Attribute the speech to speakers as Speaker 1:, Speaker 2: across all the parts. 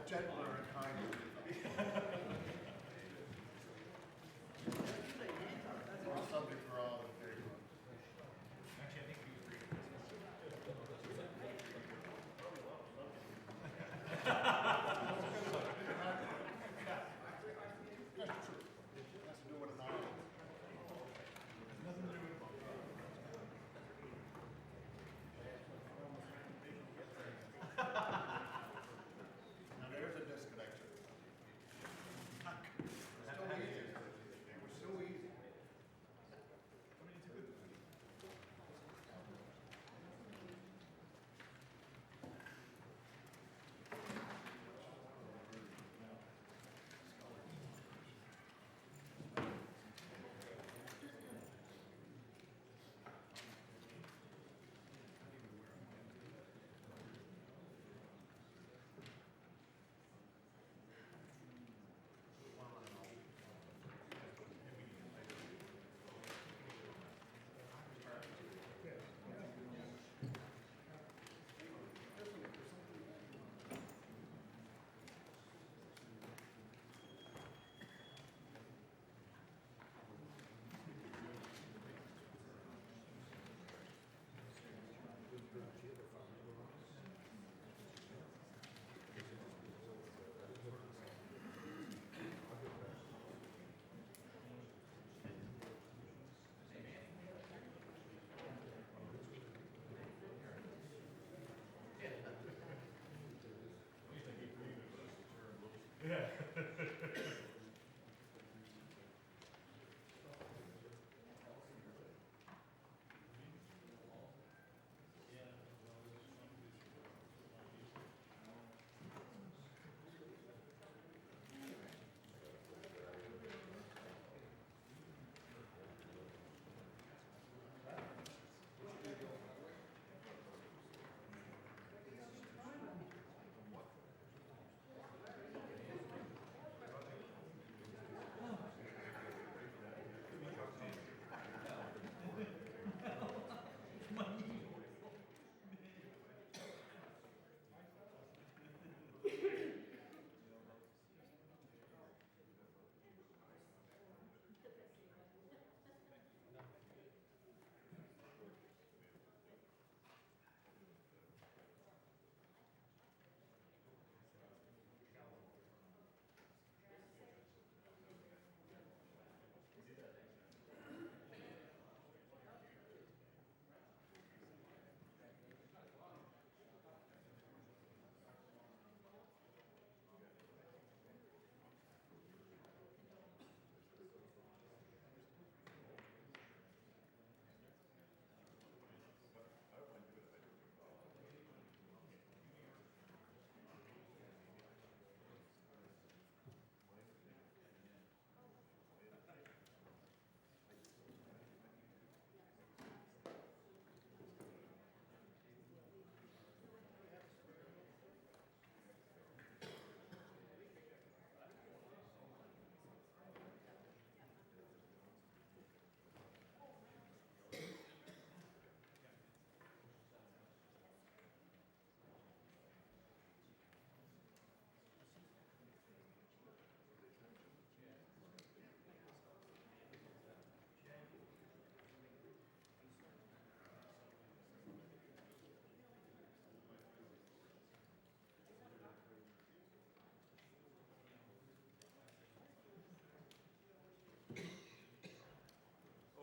Speaker 1: Gentler and kinder. Subject for all of it. Actually, I think you agree. That's true. It has to do with an island. Nothing to do with now there's a disconnect. So easy. It was so easy.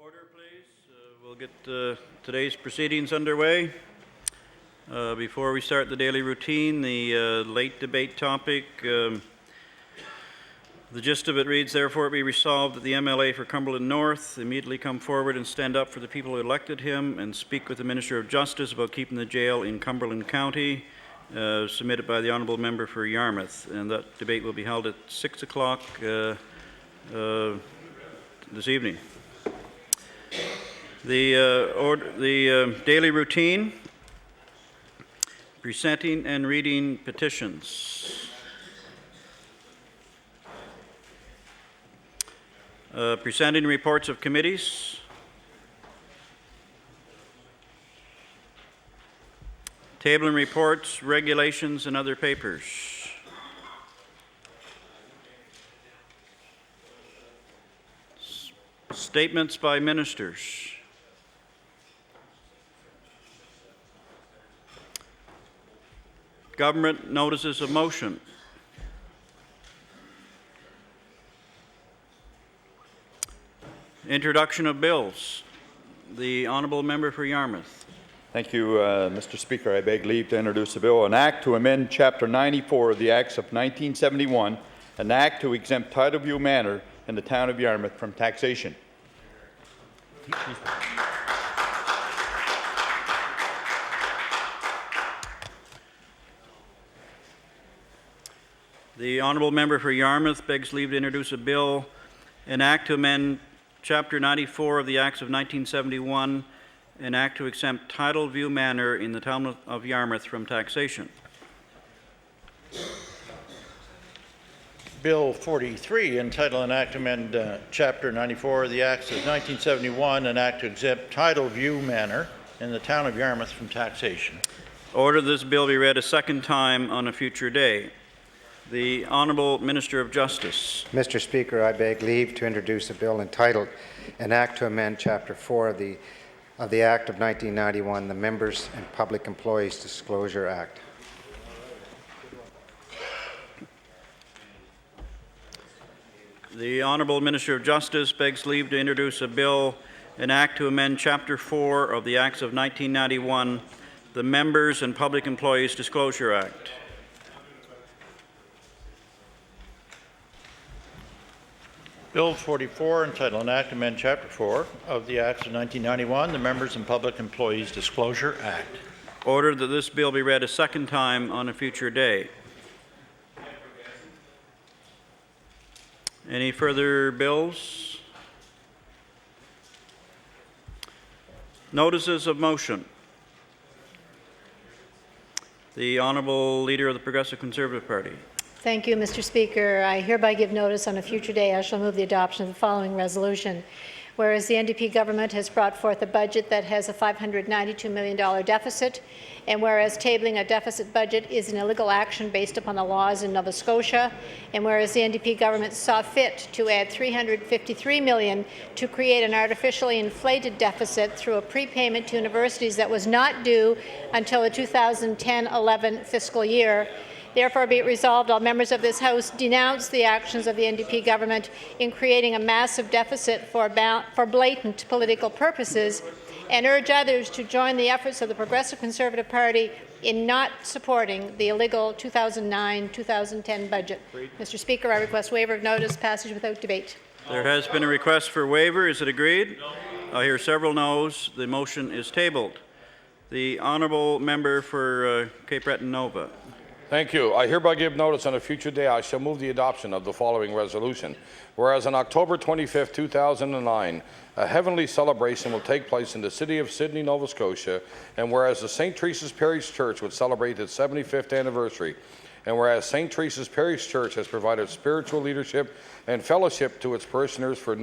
Speaker 2: Order, please. We'll get today's proceedings underway. Before we start the daily routine, the late debate topic, the gist of it reads, therefore it be resolved that the MLA for Cumberland North immediately come forward and stand up for the people who elected him and speak with the Minister of Justice about keeping the jail in Cumberland County, submitted by the Honourable Member for Yarmouth. And that debate will be held at 6 o'clock this evening. The daily routine, presenting and reading petitions. Presenting reports of committees. Tabling reports, regulations, and other papers. Statements by ministers. Government notices of motion. Introduction of bills. The honourable member for Yarmouth.
Speaker 3: Thank you, Mr. Speaker. I beg leave to introduce a bill, an act to amend Chapter 94 of the Acts of 1971, an act to exempt Titleview Manor in the town of Yarmouth from taxation.
Speaker 2: The honourable member for Yarmouth begs leave to introduce a bill, an act to amend Chapter 94 of the Acts of 1971, an act to exempt Titleview Manor in the town of Yarmouth from taxation.
Speaker 4: Bill 43, entitled An Act to Amend Chapter 94 of the Acts of 1971, an act to exempt Titleview Manor in the town of Yarmouth from taxation.
Speaker 2: Order this bill be read a second time on a future day. The Honourable Minister of Justice.
Speaker 5: Mr. Speaker, I beg leave to introduce a bill entitled An Act to Amend Chapter 4 of the Act of 1991, the Members and Public Employees Disclosure Act.
Speaker 2: The Honourable Minister of Justice begs leave to introduce a bill, an act to amend Chapter 4 of the Acts of 1991, the Members and Public Employees Disclosure Act.
Speaker 4: Bill 44, entitled An Act to Amend Chapter 4 of the Acts of 1991, the Members and Public Employees Disclosure Act.
Speaker 2: Order that this bill be read a second time on a future day. Any further bills? Notices of motion. The Honourable Leader of the Progressive Conservative Party.
Speaker 6: Thank you, Mr. Speaker. I hereby give notice on a future day. I shall move the adoption of the following resolution. Whereas the NDP government has brought forth a budget that has a $592 million deficit, and whereas tabling a deficit budget is an illegal action based upon the laws in Nova Scotia, and whereas the NDP government saw fit to add $353 million to create an artificially inflated deficit through a prepayment to universities that was not due until the 2010-11 fiscal year, therefore be it resolved, all members of this House denounce the actions of the NDP government in creating a massive deficit for blatant political purposes, and urge others to join the efforts of the Progressive Conservative Party in not supporting the illegal 2009-2010 budget. Mr. Speaker, I request waiver of notice, passage without debate.
Speaker 2: There has been a request for waiver. Is it agreed? I hear several noes. The motion is tabled. The Honourable Member for Cape Breton Nova.
Speaker 7: Thank you. I hereby give notice on a future day. I shall move the adoption of the following resolution. Whereas on October 25, 2009, a heavenly celebration will take place in the city of Sydney, Nova Scotia, and whereas the St. Teresa's Parish Church would celebrate its 75th anniversary, and whereas St. Teresa's Parish Church has provided spiritual leadership and fellowship to its parishioners from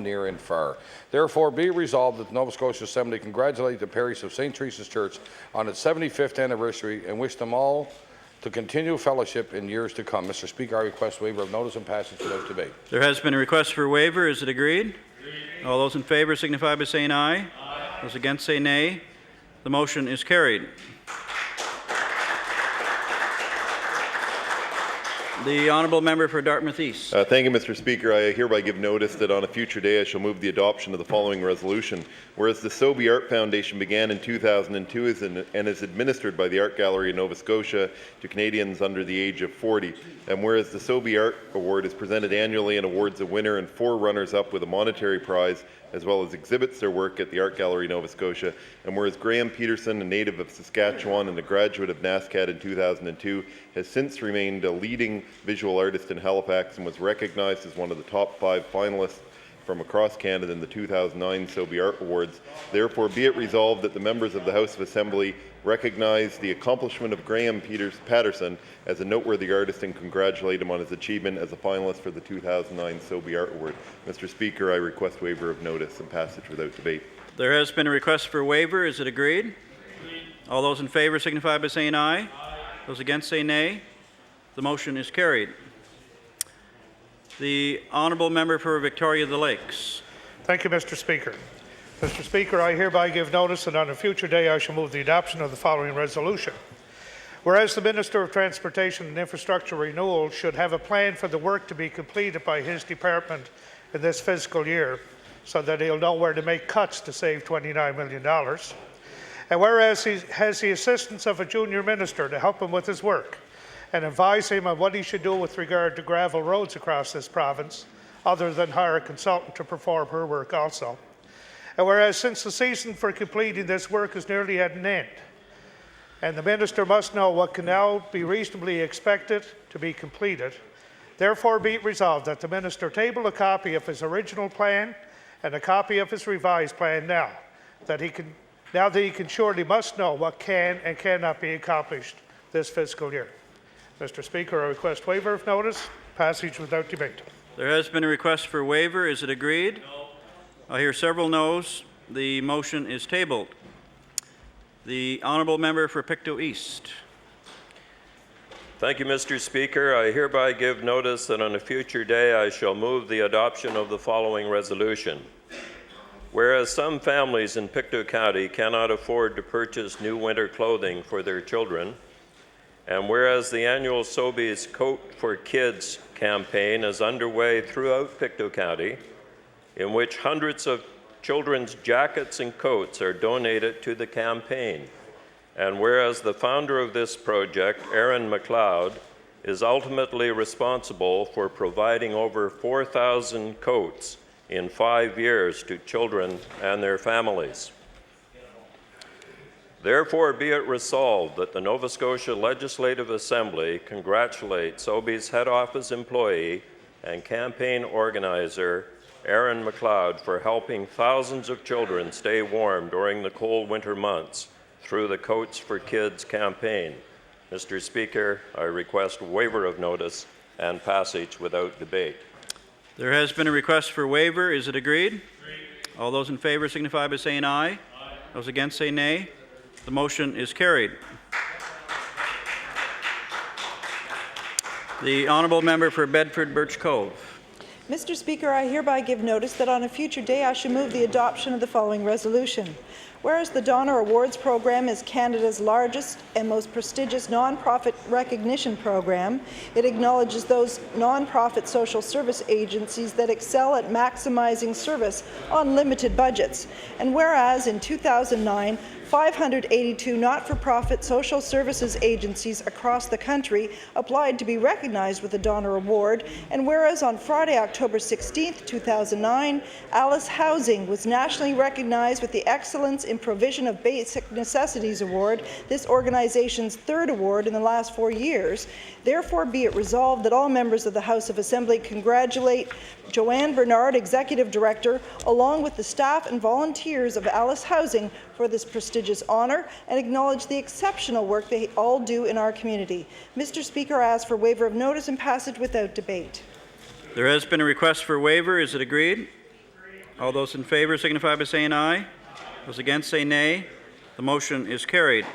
Speaker 7: near and far. Therefore, be it resolved that the Nova Scotia Assembly congratulate the parish of St. Teresa's Church on its 75th anniversary and wish them all to continue fellowship in years to come. Mr. Speaker, I request waiver of notice and passage without debate.
Speaker 2: There has been a request for waiver. Is it agreed? All those in favour signify by saying aye. Aye. Those against say nay. The motion is carried. The Honourable Member for Dartmouth East.
Speaker 8: Thank you, Mr. Speaker. I hereby give notice that on a future day I shall move the adoption of the following resolution. Whereas the Sobey Art Foundation began in 2002 and is administered by the Art Gallery in Nova Scotia to Canadians under the age of 40, and whereas the Sobey Art Award is presented annually and awards a winner and 4 runners-up with a monetary prize, as well as exhibits their work at the Art Gallery Nova Scotia, and whereas Graham Peterson, a native of Saskatchewan and a graduate of NASCAD in 2002, has since remained a leading visual artist in Halifax and was recognized as one of the top 5 finalists from across Canada in the 2009 Sobey Art Awards. Therefore, be it resolved that the members of the House of Assembly recognize the accomplishment of Graham Patterson as a noteworthy artist and congratulate him on his achievement as a finalist for the 2009 Sobey Art Award. Mr. Speaker, I request waiver of notice and passage without debate.
Speaker 2: There has been a request for waiver. Is it agreed? All those in favor signify by saying aye. Those against say nay. The motion is carried. The honourable member for Victoria the Lakes.
Speaker 1: Thank you, Mr. Speaker. Mr. Speaker, I hereby give notice that on a future day I shall move the adoption of the following resolution. Whereas the Minister of Transportation and Infrastructure Renewal should have a plan for the work to be completed by his department in this fiscal year so that he'll know where to make cuts to save $29 million. And whereas he has the assistance of a junior minister to help him with his work and advise him on what he should do with regard to gravel roads across this province, other than hire a consultant to perform her work also. And whereas since the season for completing this work is nearly at an end, and the minister must know what can now be reasonably expected to be completed, therefore be it resolved that the minister table a copy of his original plan and a copy of his revised plan now that he can surely must know what can and cannot be accomplished this fiscal year. Mr. Speaker, I request waiver of notice, passage without debate.
Speaker 2: There has been a request for waiver. Is it agreed? No. I hear several noes. The motion is tabled. The honourable member for Pictou East.
Speaker 9: Thank you, Mr. Speaker. I hereby give notice that on a future day I shall move the adoption of the following resolution. Whereas some families in Pictou County cannot afford to purchase new winter clothing for their children, and whereas the annual Sobeys Coat for Kids campaign is underway throughout Pictou County, in which hundreds of children's jackets and coats are donated to the campaign, and whereas the founder of this project, Aaron McLeod, is ultimately responsible for providing over 4,000 coats in 5 years to children and their families. Therefore, be it resolved that the Nova Scotia Legislative Assembly congratulates Sobeys head office employee and campaign organizer Aaron McLeod for helping thousands of children stay warm during the cold winter months through the Coats for Kids campaign. Mr. Speaker, I request waiver of notice and passage without debate.
Speaker 2: There has been a request for waiver. Is it agreed? Agreed. All those in favor signify by saying aye. Aye. Those against say nay. The motion is carried. The honourable member for Bedford Birch Cove.
Speaker 10: Mr. Speaker, I hereby give notice that on a future day I shall move the adoption of the following resolution. Whereas the Donner Awards program is Canada's largest and most prestigious non-profit recognition program, it acknowledges those non-profit social service agencies that excel at maximizing service on limited budgets. And whereas in 2009, 582 not-for-profit social services agencies across the country applied to be recognized with the Donner Award, and whereas on Friday, October 16, 2009, Alice Housing was nationally recognized with the Excellence in Provision of Basic Necessities Award, this organization's third award in the last 4 years. Therefore, be it resolved that all members of the House of Assembly congratulate Joanne Bernard, Executive Director, along with the staff and volunteers of Alice Housing for this prestigious honour and acknowledge the exceptional work they all do in our community. Mr. Speaker, I ask for waiver of notice and passage without debate.
Speaker 2: There has been a request for waiver. Is it agreed? All those in favour signify by saying aye. Those against say nay. The motion is carried.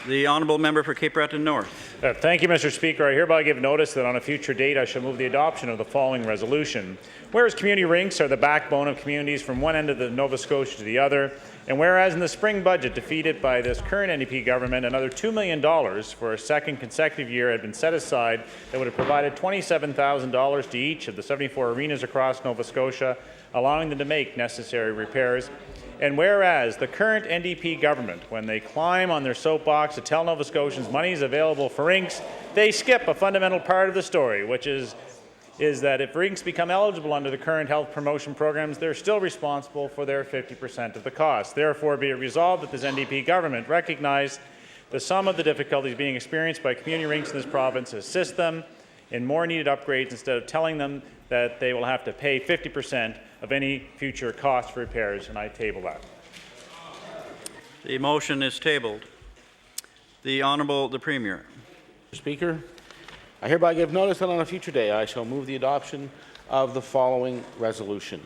Speaker 2: The honourable member for Cape Breton North.
Speaker 11: Thank you, Mr. Speaker. I hereby give notice that on a future date I shall move the adoption of the following resolution. Whereas community rinks are the backbone of communities from one end of the Nova Scotia to the other, and whereas in the spring budget defeated by this current NDP government, another $2 million for a second consecutive year had been set aside that would have provided $27,000 to each of the 74 arenas across Nova Scotia, allowing them to make necessary repairs. And whereas the current NDP government, when they climb on their soapbox to tell Nova Scotians money is available for rinks, they skip a fundamental part of the story, which is that if rinks become eligible under the current health promotion programs, they're still responsible for their 50% of the cost. Therefore, be it resolved that this NDP government recognize the sum of the difficulties being experienced by community rinks in this province, assist them in more needed upgrades instead of telling them that they will have to pay 50% of any future cost for repairs, and I table that.
Speaker 2: The motion is tabled. The Honourable the Premier.
Speaker 12: Mr. Speaker, I hereby give notice that on a future day I shall move the adoption of the following resolution.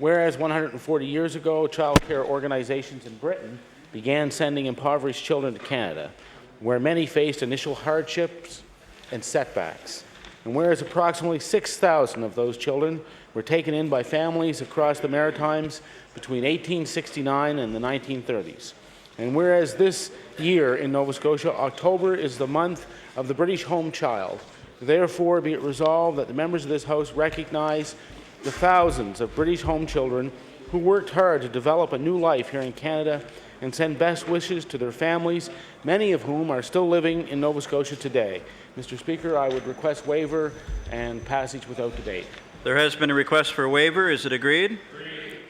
Speaker 12: whereas 140 years ago, child care organizations in Britain began sending impoverished children to Canada, where many faced initial hardships and setbacks. And whereas approximately 6,000 of those children were taken in by families across the Maritimes between 1869 and the 1930s. And whereas this year in Nova Scotia, October is the month of the British home child, therefore be it resolved that the members of this House recognize the thousands of British home children who worked hard to develop a new life here in Canada and send best wishes to their families, many of whom are still living in Nova Scotia today. Mr. Speaker, I would request waiver and passage without debate.
Speaker 2: There has been a request for a waiver. Is it agreed?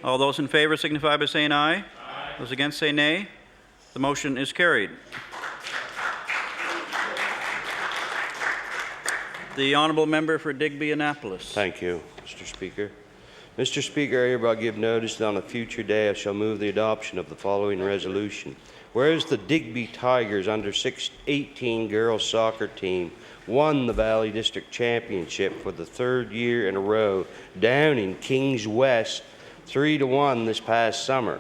Speaker 2: All those in favour signify by saying aye. Aye. Those against say nay. The motion is carried. The honourable member for Digby Annapolis.
Speaker 13: Thank you, Mr. Speaker. Mr. Speaker, I hereby give notice that on a future day I shall move the adoption of the following resolution. Whereas the Digby Tigers under 18 girls soccer team won the Valley District Championship for the third year in a row down in Kings West 3-1 this past summer.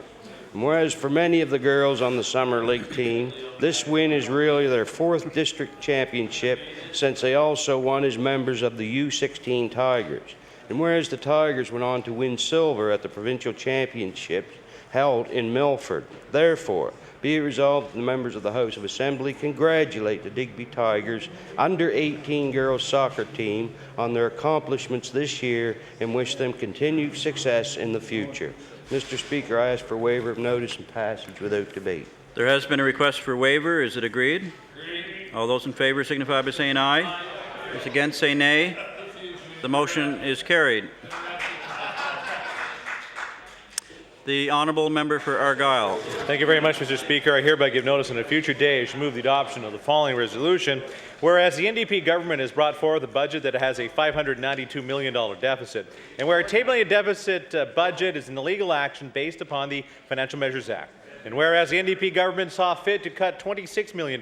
Speaker 13: And whereas for many of the girls on the Summer League team, this win is really their fourth district championship since they also won as members of the U16 Tigers. And whereas the Tigers went on to win silver at the provincial championships held in Milford, therefore, be it resolved that the members of the House of Assembly congratulate the Digby Tigers under 18 girls soccer team on their accomplishments this year and wish them continued success in the future. Mr. Speaker, I ask for waiver of notice and passage without debate.
Speaker 2: There has been a request for waiver. Is it agreed? Agreed. All those in favour signify by saying aye. Aye. Those against say nay. The motion is carried. The honourable member for Argyll.
Speaker 14: Thank you very much, Mr. Speaker. I hereby give notice on a future day I shall move the adoption of the following resolution. Whereas the NDP government has brought forward a budget that has a $592 million deficit, and where tabling a deficit budget is an illegal action based upon the Financial Measures Act. And whereas the NDP government saw fit to cut $26 million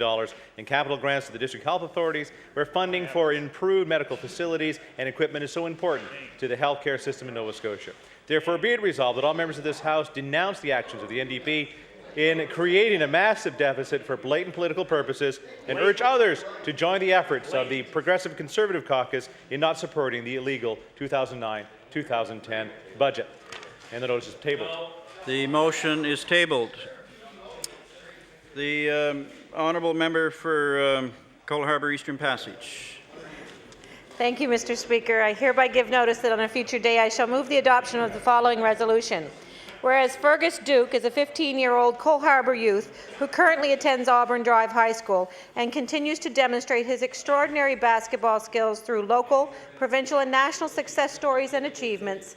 Speaker 14: in capital grants to the district health authorities, where funding for improved medical facilities and equipment is so important to the healthcare system in Nova Scotia. Therefore, be it resolved that all members of this House denounce the actions of the NDP in creating a massive deficit for blatant political purposes and urge others to join the efforts of the Progressive Conservative Caucus in not supporting the illegal 2009-2010 budget. And the notice is tabled.
Speaker 2: The motion is tabled. The honourable member for Cole Harbour Eastern Passage.
Speaker 6: Thank you, Mr. Speaker. I hereby give notice that on a future day I shall move the adoption of the following resolution. Whereas Fergus Duke is a 15-year-old Cole Harbour youth who currently attends Auburn Drive High School and continues to demonstrate his extraordinary basketball skills through local, provincial and national success stories and achievements.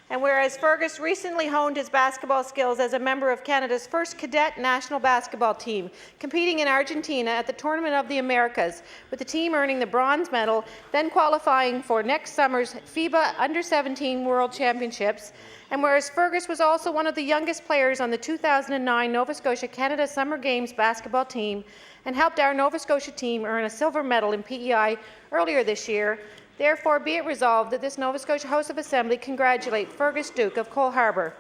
Speaker 6: And whereas Fergus recently honed his basketball skills as a member of Canada's first cadet national basketball team, competing in Argentina at the Tournament of the Americas, with the team earning the bronze medal, then qualifying for next summer's FIBA Under-17 World Championships. And whereas Fergus was also one of the youngest players on the 2009 Nova Scotia Canada Summer Games basketball team and helped our Nova Scotia team earn a silver medal in PEI earlier this year, therefore, be it resolved that this Nova Scotia House of Assembly congratulate Fergus Duke of Cole Harbour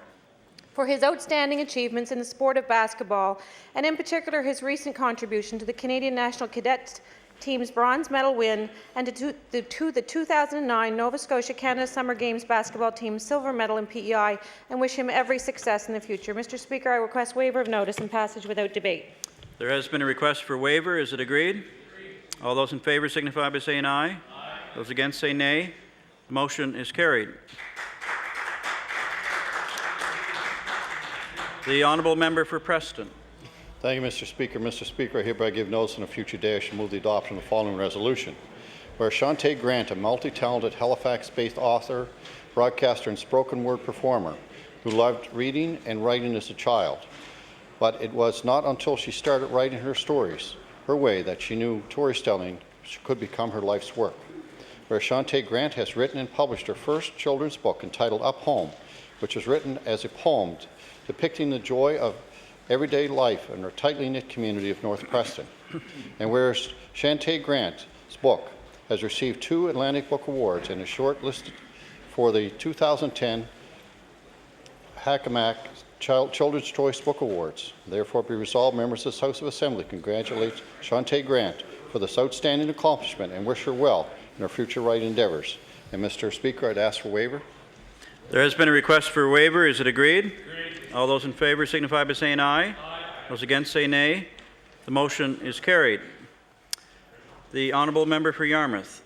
Speaker 6: for his outstanding achievements in the sport of basketball, and in particular his recent contribution to the Canadian National Cadets team's bronze medal win and to the 2009 Nova Scotia Canada Summer Games basketball team's silver medal in PEI, and wish him every success in the future. Mr. Speaker, I request waiver of notice and passage without debate.
Speaker 2: There has been a request for waiver. Is it agreed? All those in favour signify by saying aye. Those against say nay. The motion is carried. The honourable member for Preston.
Speaker 15: Thank you, Mr. Speaker. Mr. Speaker, I hereby give notice on a future day I shall move the adoption of the following resolution. Where Shantae Grant, a multi-talented Halifax-based author, broadcaster and spoken word performer who loved reading and writing as a child, but it was not until she started writing her stories her way that she knew storytelling could become her life's work. Where Shantae Grant has written and published her first children's book entitled Up Home, which was written as a poem depicting the joy of everyday life in her tightly knit community of North Preston. And whereas Shantae Grant's book has received 2 Atlantic Book Awards and is shortlisted for the 2010 Hackamak Children's Choice Book Awards. Therefore be resolved, members of this House of Assembly congratulate Shantae Grant for this outstanding accomplishment and wish her well in her future writing endeavors. And Mr. Speaker, I'd ask for waiver.
Speaker 2: There has been a request for waiver. Is it agreed? Agreed. All those in favor signify by saying aye. Aye. Those against say nay. The motion is carried. The honourable member for Yarmouth.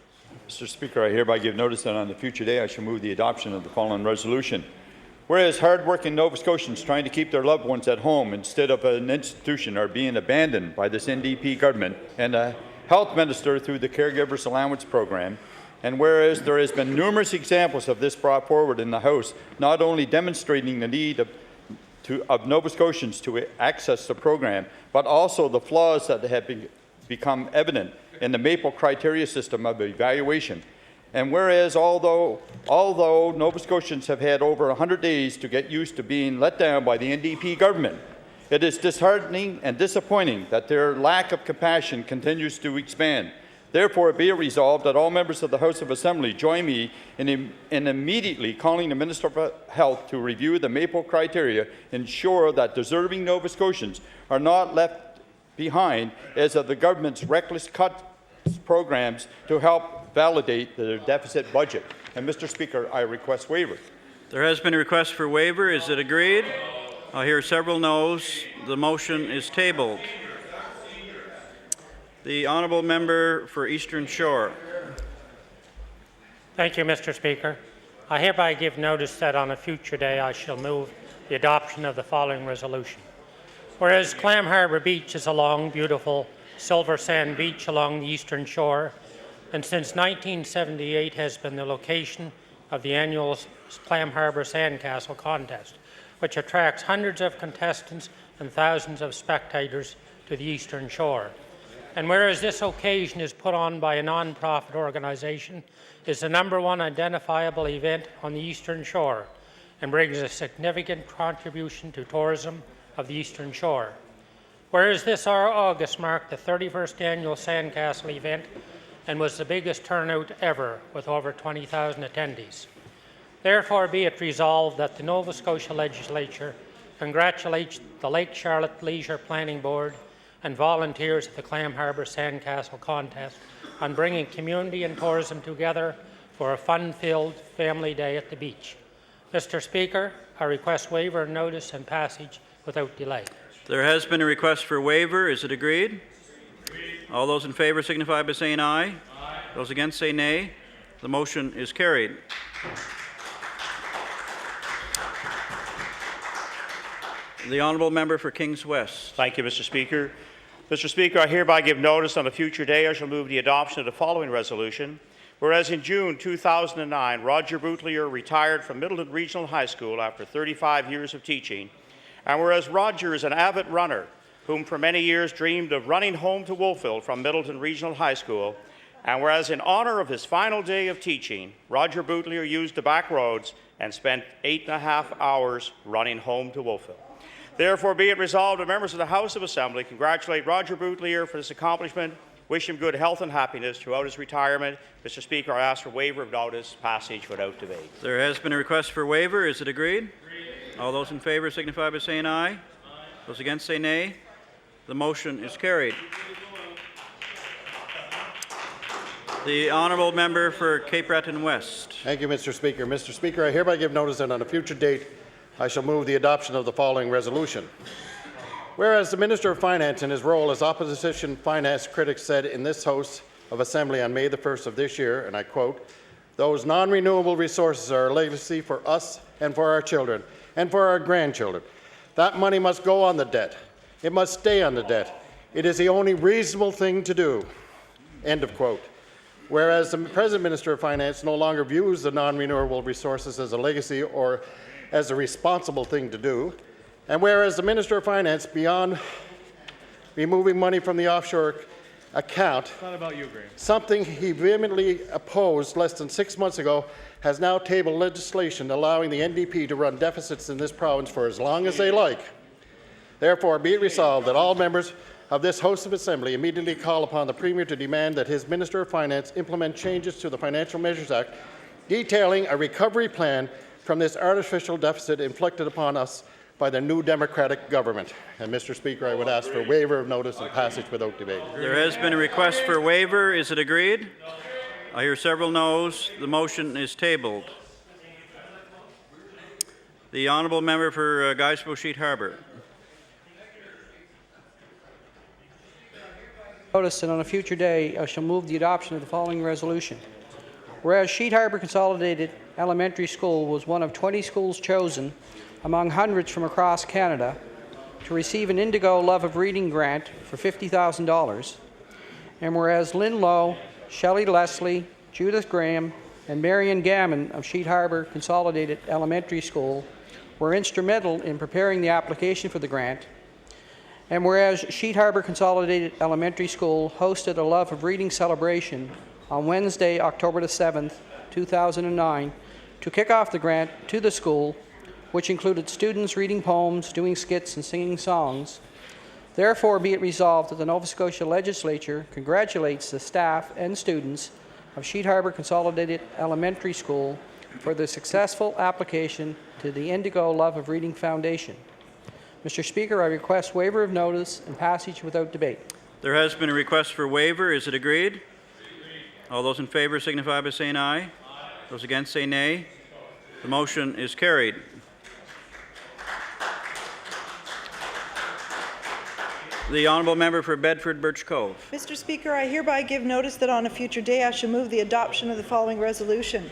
Speaker 3: Mr. Speaker, I hereby give notice that on the future day I shall move the adoption of the following resolution. Whereas hard-working Nova Scotians trying to keep their loved ones at home instead of an institution are being abandoned by this NDP government and a health minister through the Caregivers Allowance Program, and whereas there has been numerous examples of this brought forward in the House, not only demonstrating the need of Nova Scotians to access the program, but also the flaws that have become evident in the MAPLE criteria system of evaluation. And whereas although Nova Scotians have had over 100 days to get used to being let down by the NDP government, it is disheartening and disappointing that their lack of compassion continues to expand. Therefore, be it resolved that all members of the House of Assembly join me in immediately calling the Minister of Health to review the MAPLE criteria, ensure that deserving Nova Scotians are not left behind as of the government's reckless cuts programs to help validate the deficit budget. And Mr. Speaker, I request waiver.
Speaker 2: There has been a request for waiver. Is it agreed? I hear several noes. The motion is tabled. The honourable member for Eastern Shore.
Speaker 16: Thank you, Mr. Speaker. I hereby give notice that on a future day I shall move the adoption of the following resolution. Whereas Clam Harbour Beach is a long, beautiful silver sand beach along the Eastern Shore, and since 1978 has been the location of the annual Clam Harbour Sandcastle contest, which attracts hundreds of contestants and thousands of spectators to the Eastern Shore. And whereas this occasion is put on by a non-profit organization, is the #1 identifiable event on the Eastern Shore and brings a significant contribution to tourism of the Eastern Shore. Whereas this August marked the 31st annual Sandcastle event and was the biggest turnout ever with over 20,000 attendees. Therefore be it resolved that the Nova Scotia Legislature congratulates the Lake Charlotte Leisure Planning Board and volunteers at the Clam Harbour Sandcastle contest on bringing community and tourism together for a fun-filled family day at the beach. Mr. Speaker, I request waiver of notice and passage without delay.
Speaker 2: There has been a request for waiver. Is it agreed? Agreed. All those in favour signify by saying aye. Aye. Those against say nay. The motion is carried. The honourable member for Kings West.
Speaker 17: Thank you, Mr. Speaker. Mr. Speaker, I hereby give notice on a future day I shall move the adoption of the following resolution. Whereas in June 2009, Roger Boutelier retired from Middleton Regional High School after 35 years of teaching, and whereas Roger is an avid runner whom for many years dreamed of running home to Wolfville from Middleton Regional High School, and whereas in honour of his final day of teaching, Roger Boutelier used the back roads and spent 8.5 hours running home to Wolfville. Therefore, be it resolved that members of the House of Assembly congratulate Roger Boutelier for this accomplishment, wish him good health and happiness throughout his retirement. Mr. Speaker, I ask for waiver of notice, passage without debate.
Speaker 2: There has been a request for waiver. Is it agreed? Agreed. All those in favour signify by saying aye. Aye. Those against say nay. The motion is carried. The honourable member for Cape Breton West.
Speaker 15: Thank you, Mr. Speaker. Mr. Speaker, I hereby give notice that on a future date I shall move the adoption of the following resolution. Whereas the Minister of Finance in his role as opposition finance critic said in this House of Assembly on May the 1st of this year, and I quote, "Those non-renewable resources are a legacy for us and for our children and for our grandchildren. That money must go on the debt. It must stay on the debt. It is the only reasonable thing to do." End of quote. Whereas the present Minister of Finance no longer views the non-renewable resources as a legacy or as a responsible thing to do, and whereas the Minister of Finance, beyond removing money from the offshore account,
Speaker 14: It's not about you, Graham.
Speaker 15: something he vehemently opposed less than 6 months ago, has now tabled legislation allowing the NDP to run deficits in this province for as long as they like. Therefore, be it resolved that all members of this House of Assembly immediately call upon the Premier to demand that his Minister of Finance implement changes to the Financial Measures Act, detailing a recovery plan from this artificial deficit inflicted upon us by the new Democratic government. And Mr. Speaker, I would ask for waiver of notice and passage without debate.
Speaker 2: There has been a request for waiver. Is it agreed? I hear several noes. The motion is tabled. The honourable member for Guysborough-Sheet Harbour.
Speaker 18: Notice that on a future day I shall move the adoption of the following resolution. Whereas Sheet Harbour Consolidated Elementary School was one of 20 schools chosen among hundreds from across Canada to receive an Indigo Love of Reading grant for $50,000, and whereas Lynn Lowe, Shelley Leslie, Judith Graham, and Marion Gammon of Sheet Harbour Consolidated Elementary School were instrumental in preparing the application for the grant, and whereas Sheet Harbour Consolidated Elementary School hosted a Love of Reading celebration on Wednesday, October the 7th, 2009, to kick off the grant to the school, which included students reading poems, doing skits, and singing songs. Therefore, be it resolved that the Nova Scotia Legislature congratulates the staff and students of Sheet Harbour Consolidated Elementary School for their successful application to the Indigo Love of Reading Foundation. Mr. Speaker, I request waiver of notice and passage without debate.
Speaker 2: There has been a request for waiver. Is it agreed? All those in favour signify by saying aye. Those against say nay. The motion is carried. The honourable member for Bedford Birch Cove.
Speaker 10: Mr. Speaker, I hereby give notice that on a future day I shall move the adoption of the following resolution.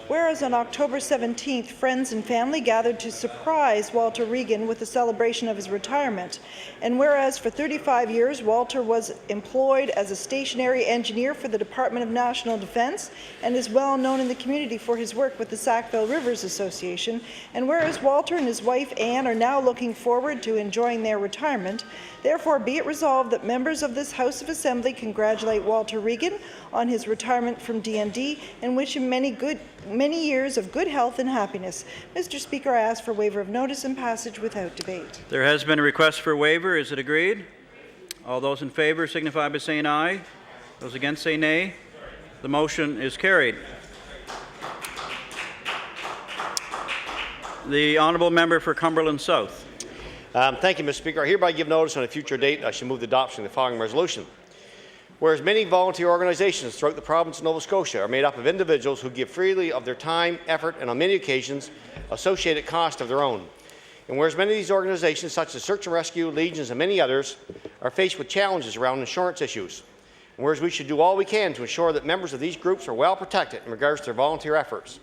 Speaker 10: Whereas on October 17th, friends and family gathered to surprise Walter Regan with the celebration of his retirement, and whereas for 35 years Walter was employed as a stationary engineer for the Department of National Defence and is well known in the community for his work with the Sackville Rivers Association, and whereas Walter and his wife Anne are now looking forward to enjoying their retirement, therefore be it resolved that members of this House of Assembly congratulate Walter Regan on his retirement from DND and wish him many years of good health and happiness. Mr. Speaker, I ask for waiver of notice and passage without debate.
Speaker 2: There has been a request for waiver. Is it agreed? All those in favour signify by saying aye. Those against say nay. The motion is carried. The honourable member for Cumberland South.
Speaker 19: Thank you, Mr. Speaker. I hereby give notice on a future date I shall move the adoption of the following resolution. Whereas many volunteer organizations throughout the province of Nova Scotia are made up of individuals who give freely of their time, effort, and on many occasions, associated cost of their own. And whereas many of these organizations, such as Search and Rescue, Legions, and many others, are faced with challenges around insurance issues. And whereas we should do all we can to ensure that members of these groups are well protected in regards to their volunteer efforts.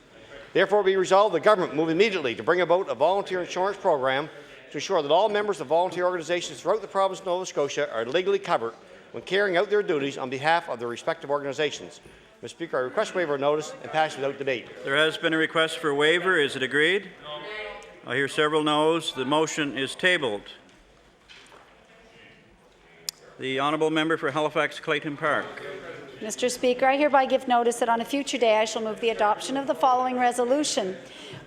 Speaker 19: Therefore, be resolved the government move immediately to bring about a volunteer insurance program to ensure that all members of volunteer organizations throughout the province of Nova Scotia are legally covered when carrying out their duties on behalf of their respective organizations. Mr. Speaker, I request waiver of notice and pass without debate.
Speaker 2: There has been a request for waiver. Is it agreed? I hear several noes. The motion is tabled. The honourable member for Halifax Clayton Park.
Speaker 20: Mr. Speaker, I hereby give notice that on a future day I shall move the adoption of the following resolution.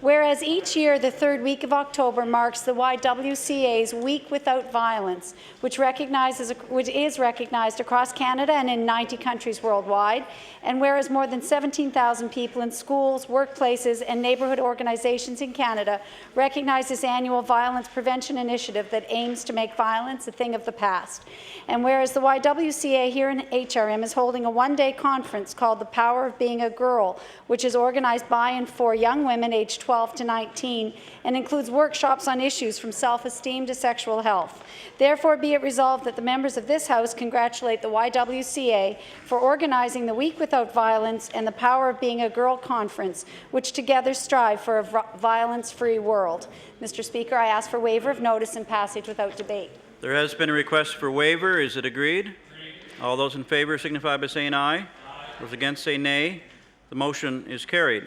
Speaker 20: Whereas each year the third week of October marks the YWCA's Week Without Violence, which is recognized across Canada and in 90 countries worldwide, and whereas more than 17,000 people in schools, workplaces, and neighbourhood organizations in Canada recognize this annual violence prevention initiative that aims to make violence a thing of the past, and whereas the YWCA here in HRM is holding a one-day conference called The Power of Being a Girl, which is organized by and for young women aged 12 to 19 and includes workshops on issues from self-esteem to sexual health. Therefore, be it resolved that the members of this House congratulate the YWCA for organizing the Week Without Violence and the Power of Being a Girl conference, which together strive for a violence-free world. Mr. Speaker, I ask for waiver of notice and passage without debate.
Speaker 2: There has been a request for waiver. Is it agreed? All those in favour signify by saying aye. Those against say nay. The motion is carried.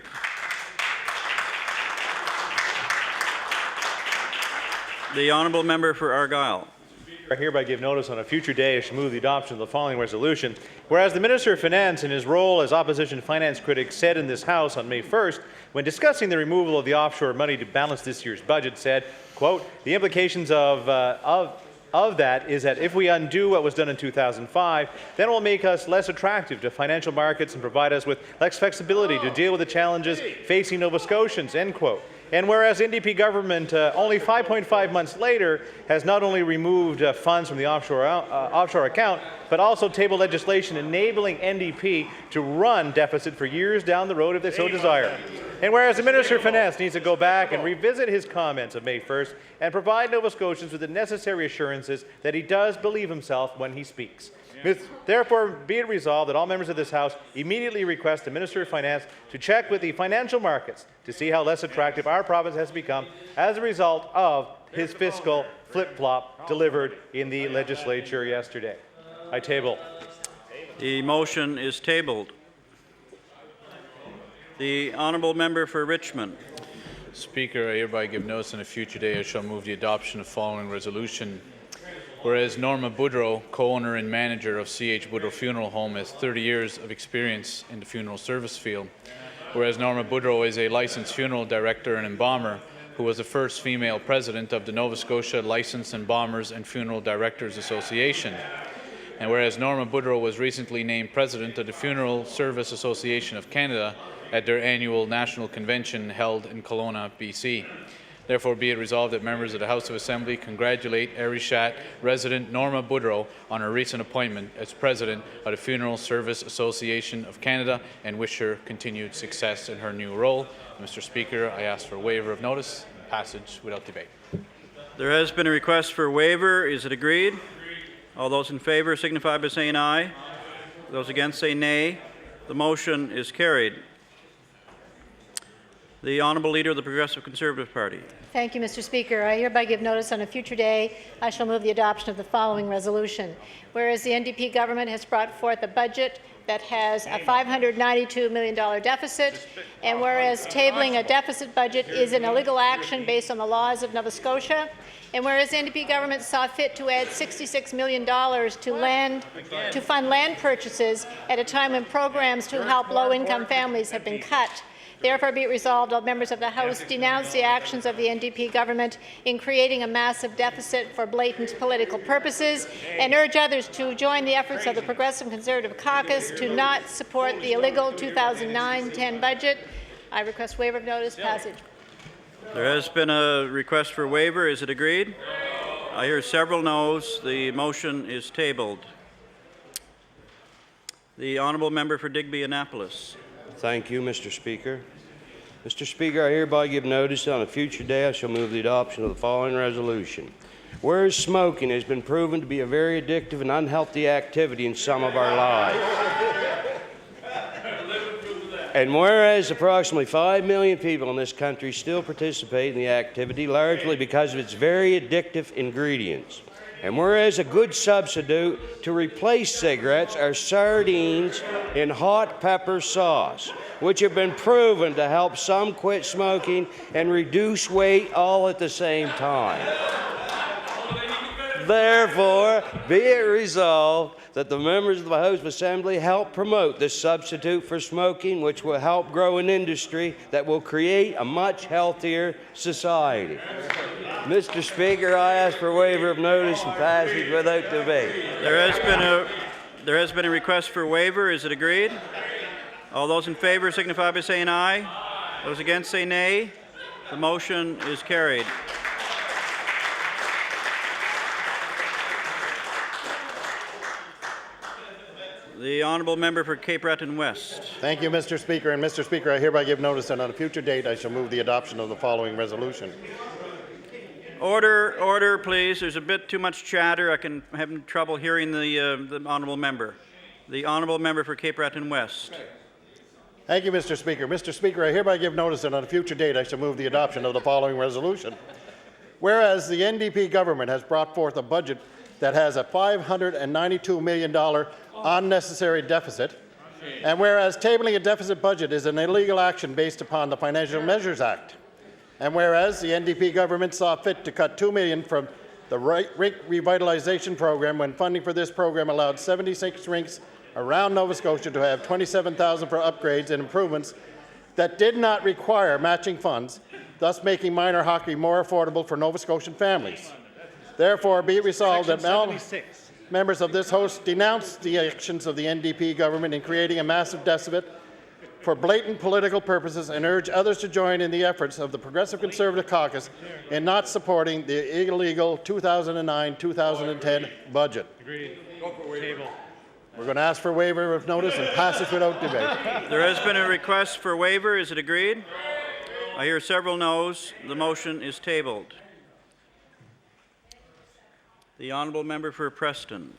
Speaker 2: The honourable member for Argyll.
Speaker 14: I hereby give notice on a future day I shall move the adoption of the following resolution. Whereas the Minister of Finance, in his role as opposition finance critic, said in this House on May 1st, when discussing the removal of the offshore money to balance this year's budget, said, quote, the implications of that is that if we undo what was done in 2005, then it will make us less attractive to financial markets and provide us with less flexibility to deal with the challenges facing Nova Scotians, end quote. And whereas NDP government only 5.5 months later has not only removed funds from the offshore account, but also tabled legislation enabling NDP to run deficit for years down the road if they so desire. And whereas the Minister of Finance needs to go back and revisit his comments of May 1st and provide Nova Scotians with the necessary assurances that he does believe himself when he speaks. Therefore, be it resolved that all members of this House immediately request the Minister of Finance to check with the financial markets to see how less attractive our province has become as a result of his fiscal flip-flop delivered in the legislature yesterday. I table.
Speaker 2: The motion is tabled. The honourable member for Richmond.
Speaker 21: Speaker, I hereby give notice on a future day I shall move the adoption of the following resolution. Whereas Norma Boudreau, co-owner and manager of C.H. Boudreau Funeral Home, has 30 years of experience in the funeral service field. Whereas Norma Boudreau is a licensed funeral director and embalmer who was the first female president of the Nova Scotia Licensed Embalmers and Funeral Directors Association. And whereas Norma Boudreau was recently named president of the Funeral Service Association of Canada at their annual national convention held in Kelowna, BC. Therefore, be it resolved that members of the House of Assembly congratulate Arishat resident Norma Boudreau on her recent appointment as President of the Funeral Service Association of Canada and wish her continued success in her new role. Mr. Speaker, I ask for waiver of notice and passage without debate.
Speaker 2: There has been a request for waiver. Is it agreed? All those in favour signify by saying aye. Those against say nay. The motion is carried. The Honourable Leader of the Progressive Conservative Party.
Speaker 6: Thank you, Mr. Speaker. I hereby give notice on a future day I shall move the adoption of the following resolution. Whereas the NDP government has brought forth a budget that has a $592 million deficit, and whereas tabling a deficit budget is an illegal action based on the laws of Nova Scotia, and whereas the NDP government saw fit to add $66 million to fund land purchases at a time when programs to help low-income families have been cut, therefore be it resolved, all members of the House denounce the actions of the NDP government in creating a massive deficit for blatant political purposes and urge others to join the efforts of the Progressive Conservative Caucus to not support the illegal 2009-10 budget. I request waiver of notice, passage.
Speaker 2: There has been a request for waiver. Is it agreed? I hear several noes. The motion is tabled. The honourable member for Digby Annapolis.
Speaker 13: Thank you, Mr. Speaker. Mr. Speaker, I hereby give notice that on a future day I shall move the adoption of the following resolution. Whereas smoking has been proven to be a very addictive and unhealthy activity in some of our lives, and whereas approximately 5 million people in this country still participate in the activity largely because of its very addictive ingredients, and whereas a good substitute to replace cigarettes are sardines in hot pepper sauce, which have been proven to help some quit smoking and reduce weight all at the same time. Therefore, be it resolved that the members of the House of Assembly help promote this substitute for smoking, which will help grow an industry that will create a much healthier society. Mr. Speaker, I ask for waiver of notice and passage without debate.
Speaker 2: There has been a request for waiver. Is it agreed? All those in favour signify by saying aye. Those against say nay. The motion is carried. The honourable member for Cape Breton West.
Speaker 15: Thank you, Mr. Speaker. And Mr. Speaker, I hereby give notice that on a future date I shall move the adoption of the following resolution.
Speaker 2: Order, please. There's a bit too much chatter. I'm having trouble hearing the honourable member. The honourable member for Cape Breton West.
Speaker 15: Thank you, Mr. Speaker. Mr. Speaker, I hereby give notice that on a future date I shall move the adoption of the following resolution. Whereas the NDP government has brought forth a budget that has a $592 million unnecessary deficit, and whereas tabling a deficit budget is an illegal action based upon the Financial Measures Act, and whereas the NDP government saw fit to cut $2 million from the rink revitalization program when funding for this program allowed 76 rinks around Nova Scotia to have $27,000 for upgrades and improvements that did not require matching funds, thus making minor hockey more affordable for Nova Scotian families. Therefore, be it resolved that all members of this House denounce the actions of the NDP government in creating a massive deficit
Speaker 5: for blatant political purposes and urge others to join in the efforts of the Progressive Conservative Caucus in not supporting the illegal 2009-2010 budget.
Speaker 14: Agreed. Go for waiver.
Speaker 5: We're going to ask for waiver of notice and pass it without debate.
Speaker 2: There has been a request for waiver. Is it agreed? I hear several noes. The motion is tabled. The honourable member for Preston.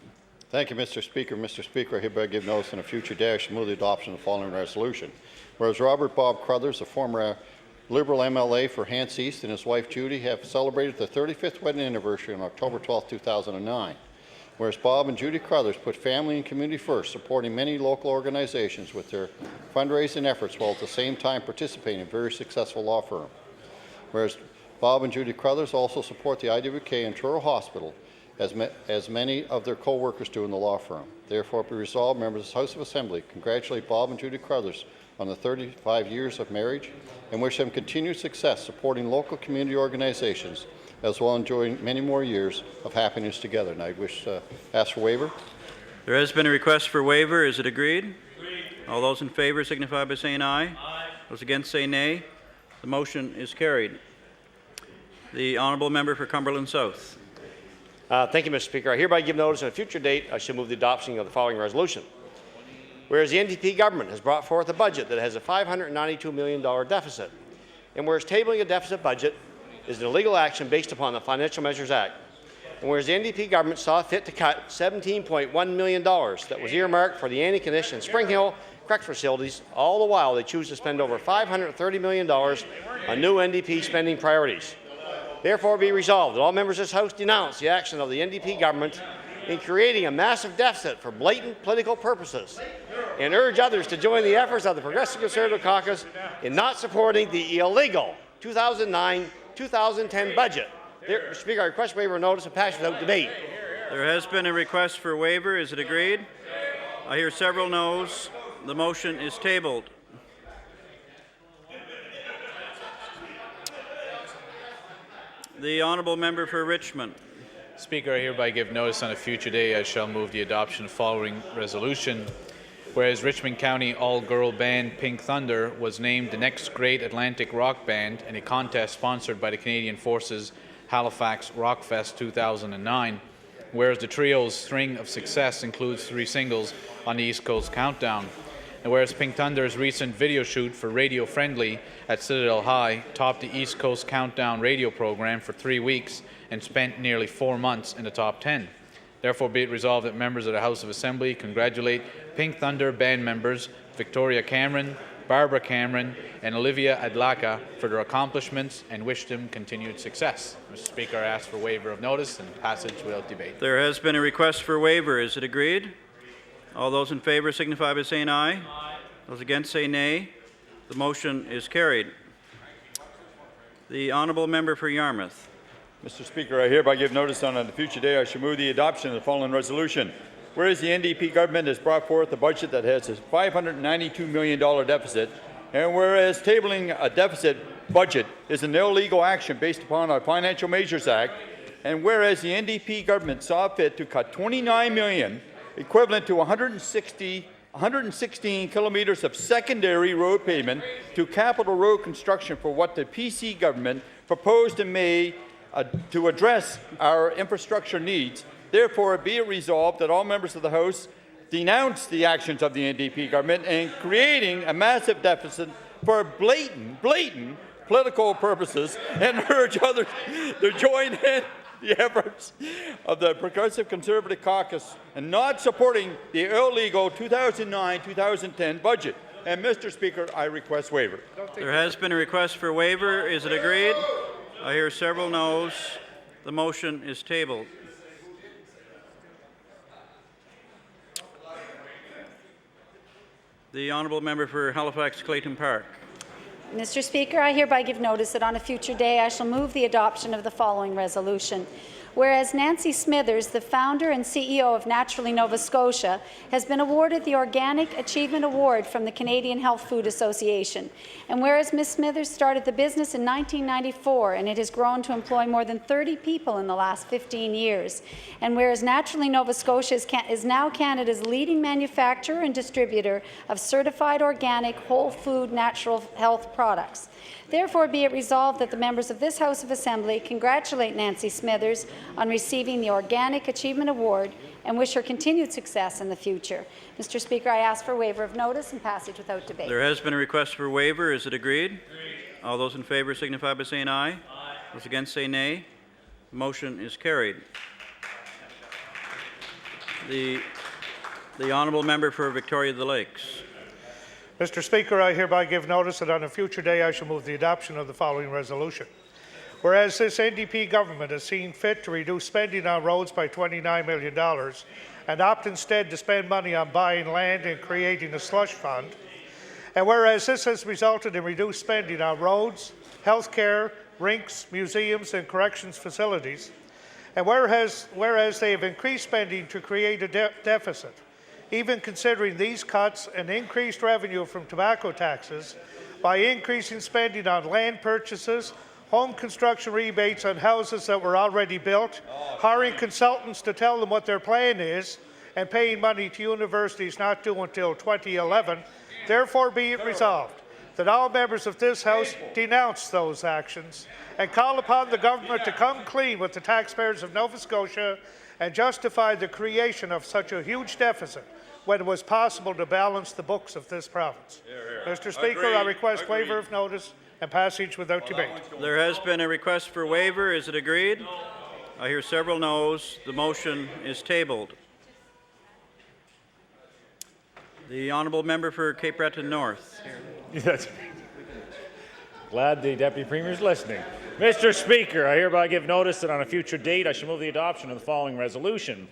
Speaker 15: Thank you, Mr. Speaker. Mr. Speaker, I hereby give notice on a future day I shall move the adoption of the following resolution. Whereas Robert Bob Crothers, a former Liberal MLA for Hants East, and his wife Judy have celebrated their 35th wedding anniversary on October 12, 2009. Whereas Bob and Judy Crothers put family and community first, supporting many local organizations with their fundraising efforts while at the same time participating in a very successful law firm. Whereas Bob and Judy Crothers also support the IWK and Truro Hospital, as many of their co-workers do in the law firm. Therefore, be resolved, members of the House of Assembly congratulate Bob and Judy Crothers on the 35 years of marriage and wish them continued success supporting local community organizations, as well as enjoying many more years of happiness together. And I wish to ask for waiver.
Speaker 2: There has been a request for waiver. Is it agreed? Agreed. All those in favour signify by saying aye. Aye. Those against say nay. The motion is carried. The honourable member for Cumberland South.
Speaker 19: Thank you, Mr. Speaker. I hereby give notice on a future date I shall move the adoption of the following resolution. Whereas the NDP government has brought forth a budget that has a $592 million deficit, and whereas tabling a deficit budget is an illegal action based upon the Financial Measures Act, and whereas the NDP government saw fit to cut $17.1 million that was earmarked for the Antigonish and Spring Hill correct facilities, all the while they choose to spend over $530 million on new NDP spending priorities. Therefore, be resolved that all members of this House denounce the action of the NDP government in creating a massive deficit for blatant political purposes and urge others to join the efforts of the Progressive Conservative Caucus in not supporting the illegal 2009-2010 budget. Mr. Speaker, I request waiver of notice and pass without debate.
Speaker 2: There has been a request for waiver. Is it agreed? I hear several noes. The motion is tabled. The honourable member for Richmond.
Speaker 21: Speaker, I hereby give notice on a future day I shall move the adoption of the following resolution. Whereas Richmond County all-girl band Pink Thunder was named the next great Atlantic rock band in a contest sponsored by the Canadian Forces Halifax Rockfest 2009. Whereas the trio's string of success includes 3 singles on the East Coast Countdown. And whereas Pink Thunder's recent video shoot for Radio Friendly at Citadel High topped the East Coast Countdown radio program for 3 weeks and spent nearly 4 months in the top 10. Therefore, be it resolved that members of the House of Assembly congratulate Pink Thunder band members Victoria Cameron, Barbara Cameron, and Olivia Adlaka for their accomplishments and wish them continued success. Mr. Speaker, I ask for waiver of notice and passage without debate.
Speaker 2: There has been a request for waiver. Is it agreed? All those in favour signify by saying aye. Aye. Those against say nay. The motion is carried. The honourable member for Yarmouth.
Speaker 3: Mr. Speaker, I hereby give notice on a future day I shall move the adoption of the following resolution. Whereas the NDP government has brought forth a budget that has a $592 million deficit, and whereas tabling a deficit budget is an illegal action based upon our Financial Measures Act, and whereas the NDP government saw fit to cut $29 million, equivalent to 116 kilometres of secondary road pavement, to capital road construction for what the PC government proposed in May to address our infrastructure needs. Therefore, be it resolved that all members of the House denounce the actions of the NDP government in creating a massive deficit for blatant political purposes and urge others to join in the efforts of the Progressive Conservative Caucus and not supporting the illegal 2009-2010 budget. And, Mr. Speaker, I request waiver.
Speaker 2: There has been a request for waiver. Is it agreed? I hear several noes. The motion is tabled. The honourable member for Halifax Clayton Park.
Speaker 20: Mr. Speaker, I hereby give notice that on a future day I shall move the adoption of the following resolution. Whereas Nancy Smithers, the founder and CEO of Naturally Nova Scotia, has been awarded the Organic Achievement Award from the Canadian Health Food Association. And whereas Ms. Smithers started the business in 1994 and it has grown to employ more than 30 people in the last 15 years. And whereas Naturally Nova Scotia is now Canada's leading manufacturer and distributor of certified organic, whole food, natural health products. Therefore, be it resolved that the members of this House of Assembly congratulate Nancy Smithers on receiving the Organic Achievement Award and wish her continued success in the future. Mr. Speaker, I ask for waiver of notice and passage without debate.
Speaker 2: There has been a request for waiver. Is it agreed? All those in favour signify by saying aye. Aye. Those against say nay. The motion is carried. The honourable member for Victoria of the Lakes.
Speaker 1: Mr. Speaker, I hereby give notice that on a future day I shall move the adoption of the following resolution. Whereas this NDP government has seen fit to reduce spending on roads by $29 million and opt instead to spend money on buying land and creating a slush fund, and whereas this has resulted in reduced spending on roads, healthcare, rinks, museums and corrections facilities, and whereas they have increased spending to create a deficit, even considering these cuts and increased revenue from tobacco taxes by increasing spending on land purchases, home construction rebates on houses that were already built, hiring consultants to tell them what their plan is, and paying money to universities not due until 2011, therefore be it resolved that all members of this House denounce those actions and call upon the government to come clean with the taxpayers of Nova Scotia and justify the creation of such a huge deficit when it was possible to balance the books of this province. Mr. Speaker, I request waiver of notice and passage without debate.
Speaker 2: There has been a request for waiver. Is it agreed? I hear several noes. The motion is tabled. The honourable member for Cape Breton North.
Speaker 11: Glad the Deputy Premier is listening. Mr. Speaker, I hereby give notice that on a future date I shall move the adoption of the following resolution.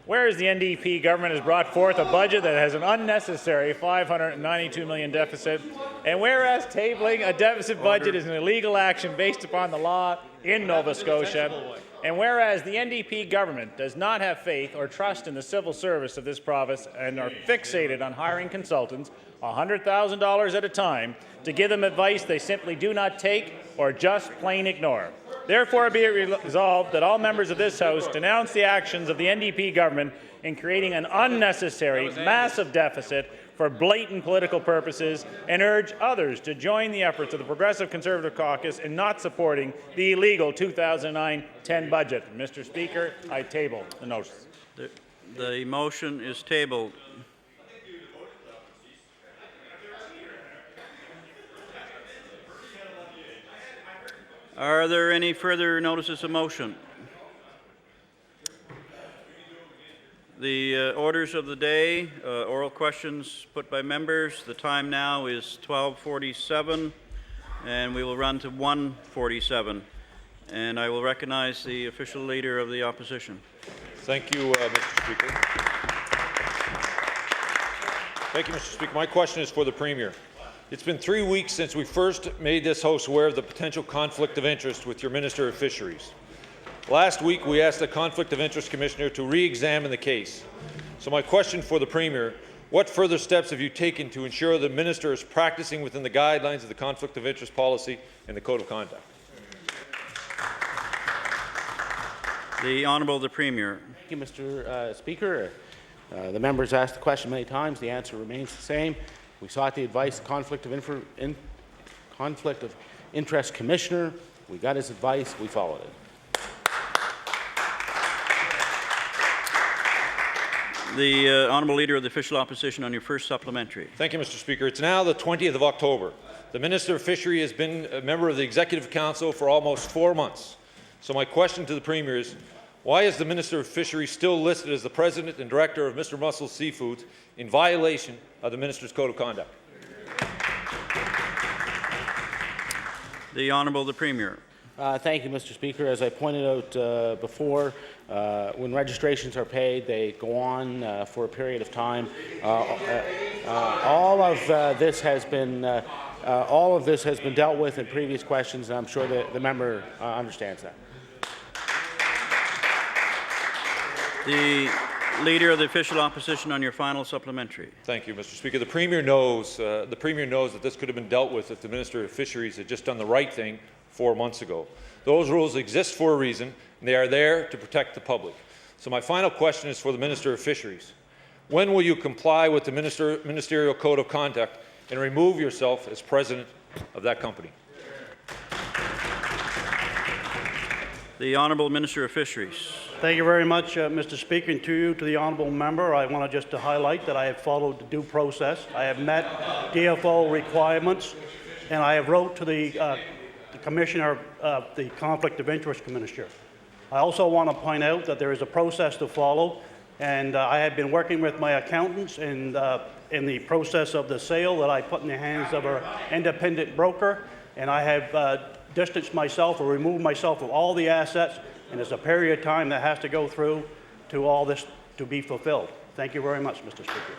Speaker 11: Whereas the NDP government has brought forth a budget that has an unnecessary $592 million deficit, and whereas tabling a deficit budget is an illegal action based upon the law in Nova Scotia, and whereas the NDP government does not have faith or trust in the civil service of this province and are fixated on hiring consultants $100,000 at a time to give them advice they simply do not take or just plain ignore. Therefore, be it resolved that all members of this House denounce the actions of the NDP government in creating an unnecessary, massive deficit for blatant political purposes and urge others to join the efforts of the Progressive Conservative Caucus in not supporting the illegal 2009-10 budget. Mr. Speaker, I table the notice.
Speaker 2: The motion is tabled. Are there any further notices of motion? The orders of the day, oral questions put by members. The time now is 12:47, and we will run to 1:47. And I will recognize the official leader of the opposition.
Speaker 4: Thank you, Mr. Speaker. Thank you, Mr. Speaker. My question is for the Premier. It's been 3 weeks since we first made this House aware of the potential conflict of interest with your Minister of Fisheries. Last week, we asked the Conflict of Interest Commissioner to re-examine the case. So my question for the Premier, what further steps have you taken to ensure the Minister is practicing within the guidelines of the Conflict of Interest policy and the Code of Conduct?
Speaker 2: The Honourable the Premier.
Speaker 12: Thank you, Mr. Speaker. The members asked the question many times. The answer remains the same. We sought the advice of the Conflict of Interest Commissioner. We got his advice. We followed it.
Speaker 2: The Honourable Leader of the Official Opposition on your first supplementary.
Speaker 4: Thank you, Mr. Speaker. It's now the 20th of October. The Minister of Fishery has been a member of the Executive Council for almost 4 months. So my question to the Premier is, why is the Minister of Fisheries still listed as the President and Director of Mr. Mussels Seafoods in violation of the Minister's Code of Conduct?
Speaker 2: The Honourable the Premier.
Speaker 12: Thank you, Mr. Speaker. As I pointed out before, when registrations are paid, they go on for a period of time. All of this has been dealt with in previous questions, and I'm sure that the member understands that.
Speaker 2: The Leader of the Official Opposition on your final supplementary.
Speaker 4: Thank you, Mr. Speaker. The Premier knows that this could have been dealt with if the Minister of Fisheries had just done the right thing 4 months ago. Those rules exist for a reason, and they are there to protect the public. So my final question is for the Minister of Fisheries. When will you comply with the Ministerial Code of Conduct and remove yourself as President of that company?
Speaker 2: The Honourable Minister of Fisheries.
Speaker 7: Thank you very much, Mr. Speaker, and to the honourable member. I want to just to highlight that I have followed the due process. I have met DFO requirements, and I have wrote to the Commissioner, the Conflict of Interest Commissioner. I also want to point out that there is a process to follow, and I have been working with my accountants in the process of the sale that I put in the hands of an independent broker, and I have distanced myself or removed myself from all the assets, and there's a period of time that has to go through to all this to be fulfilled. Thank you very much, Mr. Speaker.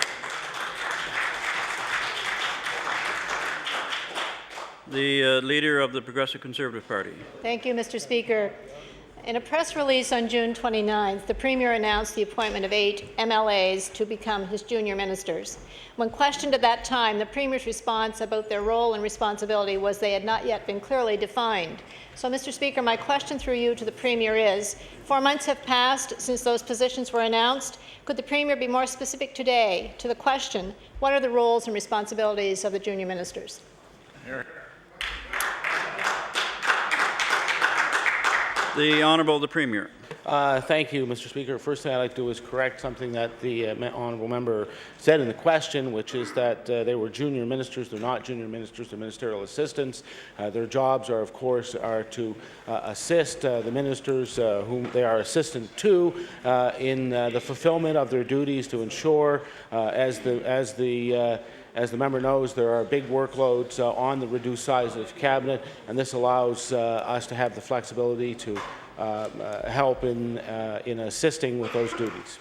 Speaker 2: The Leader of the Progressive Conservative Party.
Speaker 6: Thank you, Mr. Speaker. In a press release on June 29th, the Premier announced the appointment of 8 MLAs to become his junior ministers. When questioned at that time, the Premier's response about their role and responsibility was they had not yet been clearly defined. So, Mr. Speaker, my question through you to the Premier is, 4 months have passed since those positions were announced. Could the Premier be more specific today to the question, what are the roles and responsibilities of the junior ministers?
Speaker 2: The Honourable the Premier.
Speaker 12: Thank you, Mr. Speaker. First thing I'd like to do is correct something that the honourable member said in the question, which is that they were junior ministers. They're not junior ministers. They're ministerial assistants. Their jobs are, of course, to assist the ministers whom they are assistant to in the fulfillment of their duties to ensure, as the member knows, there are big workloads on the reduced size of cabinet, and this allows us to have the flexibility to help in assisting with those duties.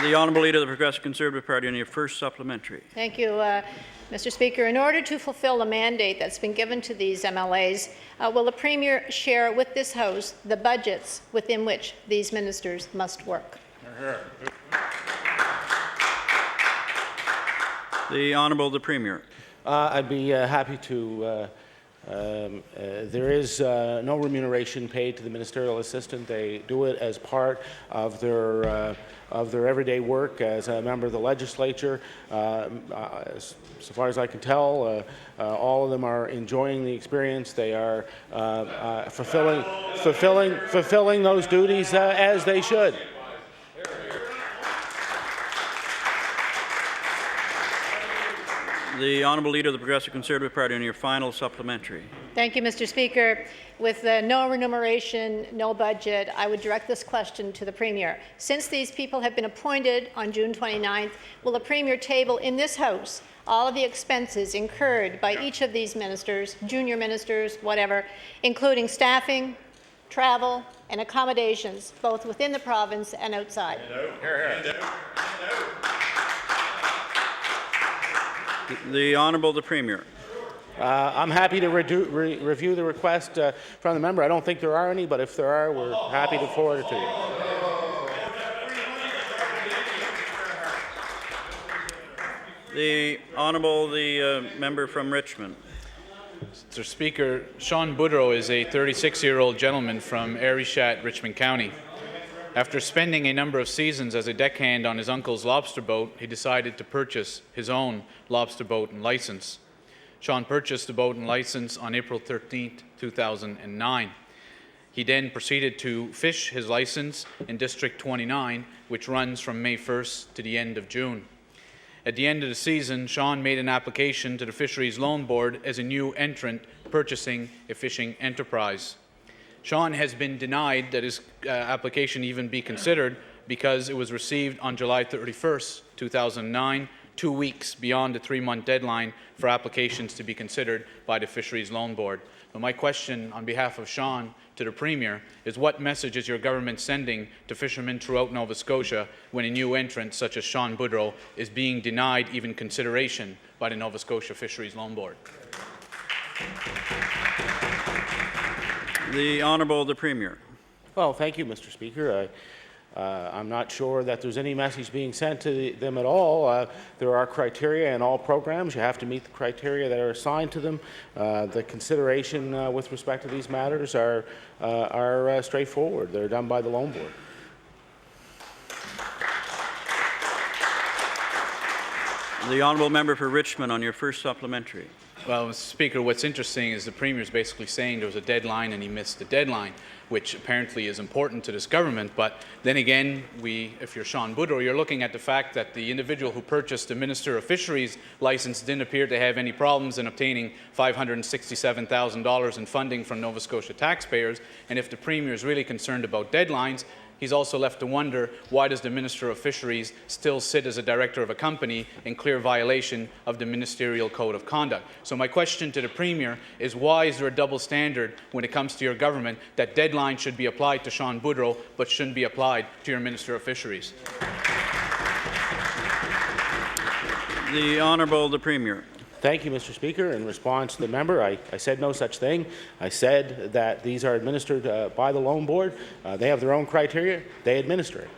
Speaker 2: The Honourable Leader of the Progressive Conservative Party on your first supplementary.
Speaker 6: Thank you, Mr. Speaker. In order to fulfill the mandate that's been given to these MLAs, will the Premier share with this House the budgets within which these ministers must work?
Speaker 2: The Honourable the Premier.
Speaker 12: I'd be happy to. There is no remuneration paid to the ministerial assistant. They do it as part of their everyday work as a member of the legislature. So far as I can tell, all of them are enjoying the experience. They are fulfilling those duties as they should.
Speaker 2: The Honourable Leader of the Progressive Conservative Party on your final supplementary.
Speaker 6: Thank you, Mr. Speaker. With no remuneration, no budget, I would direct this question to the Premier. Since these people have been appointed on June 29th, will the Premier table in this House all of the expenses incurred by each of these ministers, junior ministers, whatever, including staffing, travel, and accommodations, both within the province and outside?
Speaker 2: The Honourable the Premier.
Speaker 12: I'm happy to review the request from the member. I don't think there are any, but if there are, we're happy to forward it to you.
Speaker 2: The Honourable the member from Richmond.
Speaker 21: Mr. Speaker, Sean Boudreau is a 36-year-old gentleman from Arishat, Richmond County. After spending a number of seasons as a deckhand on his uncle's lobster boat, he decided to purchase his own lobster boat and license. Sean purchased the boat and license on April 13, 2009. He then proceeded to fish his license in District 29, which runs from May 1st to the end of June. At the end of the season, Sean made an application to the Fisheries Loan Board as a new entrant purchasing a fishing enterprise. Sean has been denied that his application even be considered because it was received on July 31st, 2009, 2 weeks beyond the 3-month deadline for applications to be considered by the Fisheries Loan Board. So my question on behalf of Sean to the Premier is, what message is your government sending to fishermen throughout Nova Scotia when a new entrant such as Sean Boudreau is being denied even consideration by the Nova Scotia Fisheries Loan Board?
Speaker 2: The Honourable the Premier.
Speaker 12: Well, thank you, Mr. Speaker. I'm not sure that there's any message being sent to them at all. There are criteria in all programs. You have to meet the criteria that are assigned to them. The consideration with respect to these matters are straightforward. They're done by the Loan Board.
Speaker 2: The Honourable Member for Richmond on your first supplementary.
Speaker 21: Well, Mr. Speaker, what's interesting is the Premier is basically saying there was a deadline and he missed the deadline, which apparently is important to this government. But then again, if you're Sean Boudreau, you're looking at the fact that the individual who purchased the Minister of Fisheries license didn't appear to have any problems in obtaining $567,000 in funding from Nova Scotia taxpayers. And if the Premier is really concerned about deadlines, he's also left to wonder, why does the Minister of Fisheries still sit as a director of a company in clear violation of the Ministerial Code of Conduct? So my question to the Premier is, why is there a double standard when it comes to your government that deadlines should be applied to Sean Boudreau but shouldn't be applied to your Minister of Fisheries?
Speaker 2: The Honourable the Premier.
Speaker 12: Thank you, Mr. Speaker. In response to the member, I said no such thing. I said that these are administered by the Loan Board. They have their own criteria. They administer it.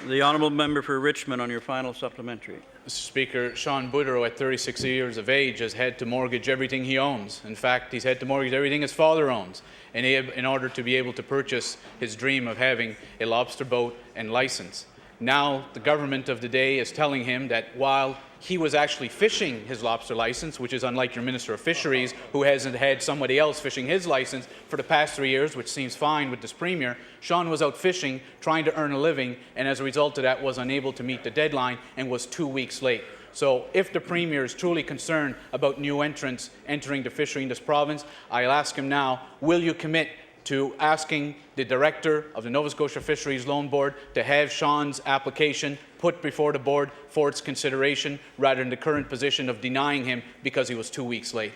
Speaker 2: The Honourable Member for Richmond on your final supplementary.
Speaker 21: Mr. Speaker, Sean Boudreau, at 36 years of age, has had to mortgage everything he owns. In fact, he's had to mortgage everything his father owns in order to be able to purchase his dream of having a lobster boat and license. Now, the government of the day is telling him that while he was actually fishing his lobster license, which is unlike your Minister of Fisheries, who hasn't had somebody else fishing his license for the past 3 years, which seems fine with this Premier, Sean was out fishing, trying to earn a living, and as a result of that was unable to meet the deadline and was 2 weeks late. So if the Premier is truly concerned about new entrants entering the fishery in this province, I'll ask him now, will you commit to asking the director of the Nova Scotia Fisheries Loan Board to have Sean's application put before the board for its consideration, rather than the current position of denying him because he was 2 weeks late?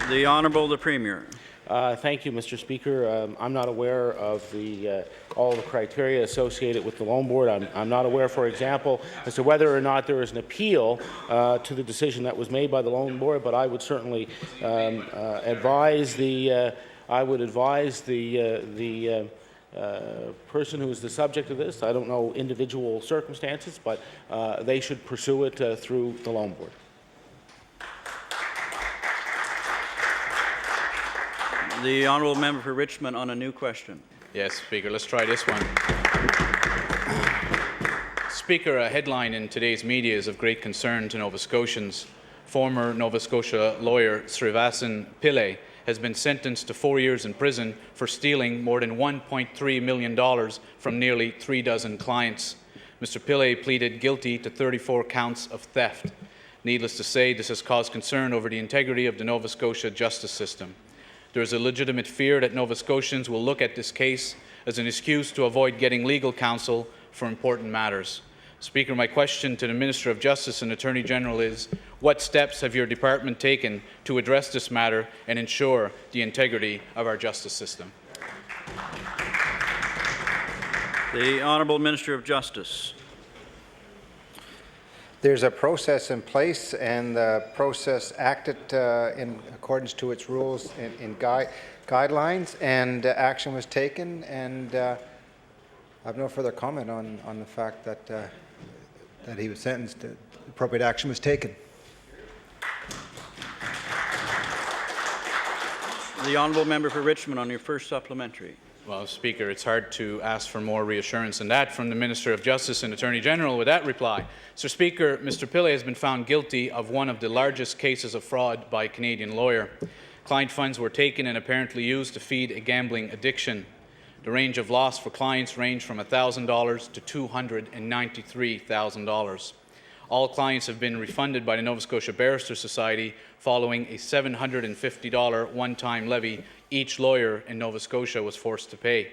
Speaker 2: The Honourable the Premier.
Speaker 12: Thank you, Mr. Speaker. I'm not aware of all the criteria associated with the Loan Board. I'm not aware, for example, as to whether or not there is an appeal to the decision that was made by the Loan Board, but I would certainly advise the person who is the subject of this. I don't know individual circumstances, but they should pursue it through the Loan Board.
Speaker 2: The Honourable Member for Richmond on a new question.
Speaker 21: Yes, Speaker, let's try this one. Speaker, a headline in today's media is of great concern to Nova Scotians. Former Nova Scotia lawyer Srivasan Pillai has been sentenced to 4 years in prison for stealing more than $1.3 million from nearly 3 dozen clients. Mr. Pillai pleaded guilty to 34 counts of theft. Needless to say, this has caused concern over the integrity of the Nova Scotia justice system. There is a legitimate fear that Nova Scotians will look at this case as an excuse to avoid getting legal counsel for important matters. Speaker, my question to the Minister of Justice and Attorney General is, what steps have your department taken to address this matter and ensure the integrity of our justice system?
Speaker 2: The Honourable Minister of Justice.
Speaker 8: There's a process in place, and the process acted in accordance to its rules and guidelines, and action was taken, and I have no further comment on the fact that that he was sentenced. Appropriate action was taken.
Speaker 2: The Honourable Member for Richmond on your first supplementary.
Speaker 21: Well, Speaker, it's hard to ask for more reassurance than that from the Minister of Justice and Attorney General with that reply. So, Speaker, Mr. Pillai has been found guilty of one of the largest cases of fraud by a Canadian lawyer. Client funds were taken and apparently used to feed a gambling addiction. The range of loss for clients ranged from $1,000 to $293,000. All clients have been refunded by the Nova Scotia Barristers Society following a $750 one-time levy each lawyer in Nova Scotia was forced to pay.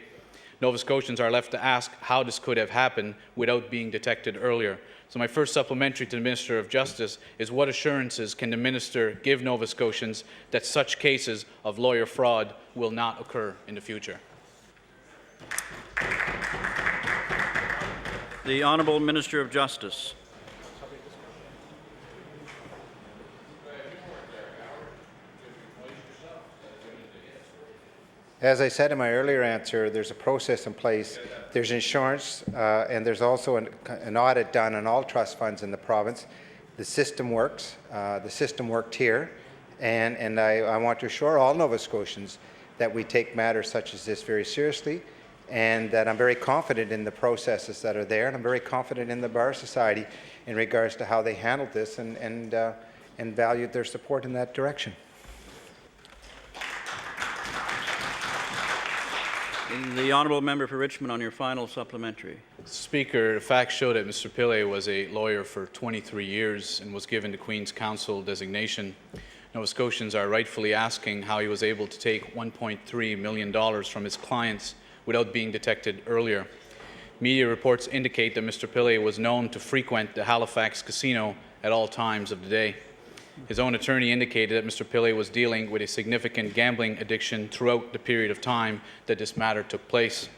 Speaker 21: Nova Scotians are left to ask how this could have happened without being detected earlier. So my first supplementary to the Minister of Justice is, what assurances can the Minister give Nova Scotians that such cases of lawyer fraud will not occur in the future?
Speaker 2: The Honourable Minister of Justice.
Speaker 8: As I said in my earlier answer, there's a process in place. There's insurance, and there's also an audit done on all trust funds in the province. The system works. The system worked here, and I want to assure all Nova Scotians that we take matters such as this very seriously, and that I'm very confident in the processes that are there, and I'm very confident in the Bar Society in regards to how they handled this and valued their support in that direction.
Speaker 2: The honourable member for Richmond on your final supplementary.
Speaker 21: Speaker, the facts show that Mr. Pillay was a lawyer for 23 years and was given the Queen's Counsel designation. Nova Scotians are rightfully asking how he was able to take $1.3 million from his clients without being detected earlier. Media reports indicate that Mr. Pillay was known to frequent the Halifax casino at all times of the day. His own attorney indicated that Mr. Pillay was dealing with a significant gambling addiction throughout the period of time that this matter took place.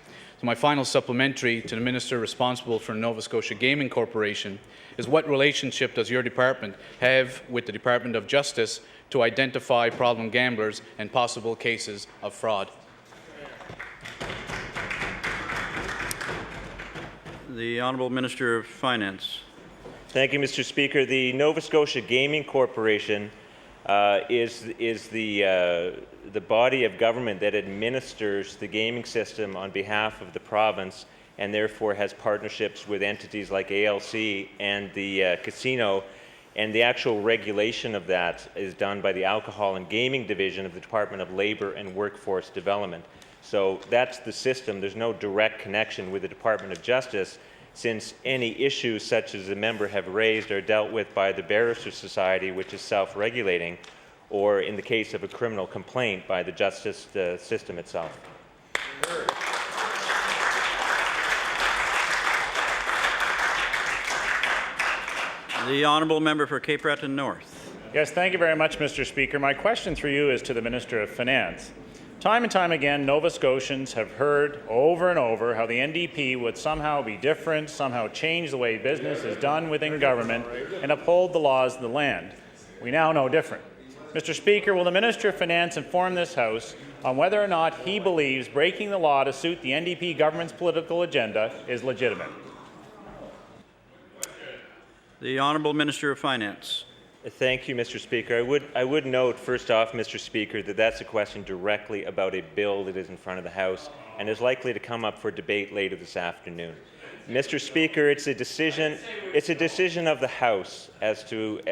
Speaker 21: So my final supplementary to the Minister responsible for Nova Scotia Gaming Corporation is, what relationship does your department have with the Department of Justice to identify problem gamblers and possible cases of fraud?
Speaker 2: The Honourable Minister of Finance.
Speaker 9: Thank you, Mr. Speaker. The Nova Scotia Gaming Corporation is the body of government that administers the gaming system on behalf of the province, and therefore has partnerships with entities like ALC and the casino. And the actual regulation of that is done by the Alcohol and Gaming Division of the Department of Labour and Workforce Development. So that's the system. There's no direct connection with the Department of Justice, since any issues such as the member have raised are dealt with by the Barristers Society, which is self-regulating, or in the case of a criminal complaint, by the justice system itself.
Speaker 2: The honourable member for Cape Breton North.
Speaker 11: Yes, thank you very much, Mr. Speaker. My question through you is to the Minister of Finance. Time and time again, Nova Scotians have heard over and over how the NDP would somehow be different, somehow change the way business is done within government, and uphold the laws of the land. We now know different. Mr. Speaker, will the Minister of Finance inform this House on whether or not he believes breaking the law to suit the NDP government's political agenda is legitimate?
Speaker 2: The Honourable Minister of Finance.
Speaker 9: Thank you, Mr. Speaker. I would note, first off, Mr. Speaker, that that's a question directly about a bill that is in front of the House and is likely to come up for debate later this afternoon. Mr. Speaker, it's a decision of the House as to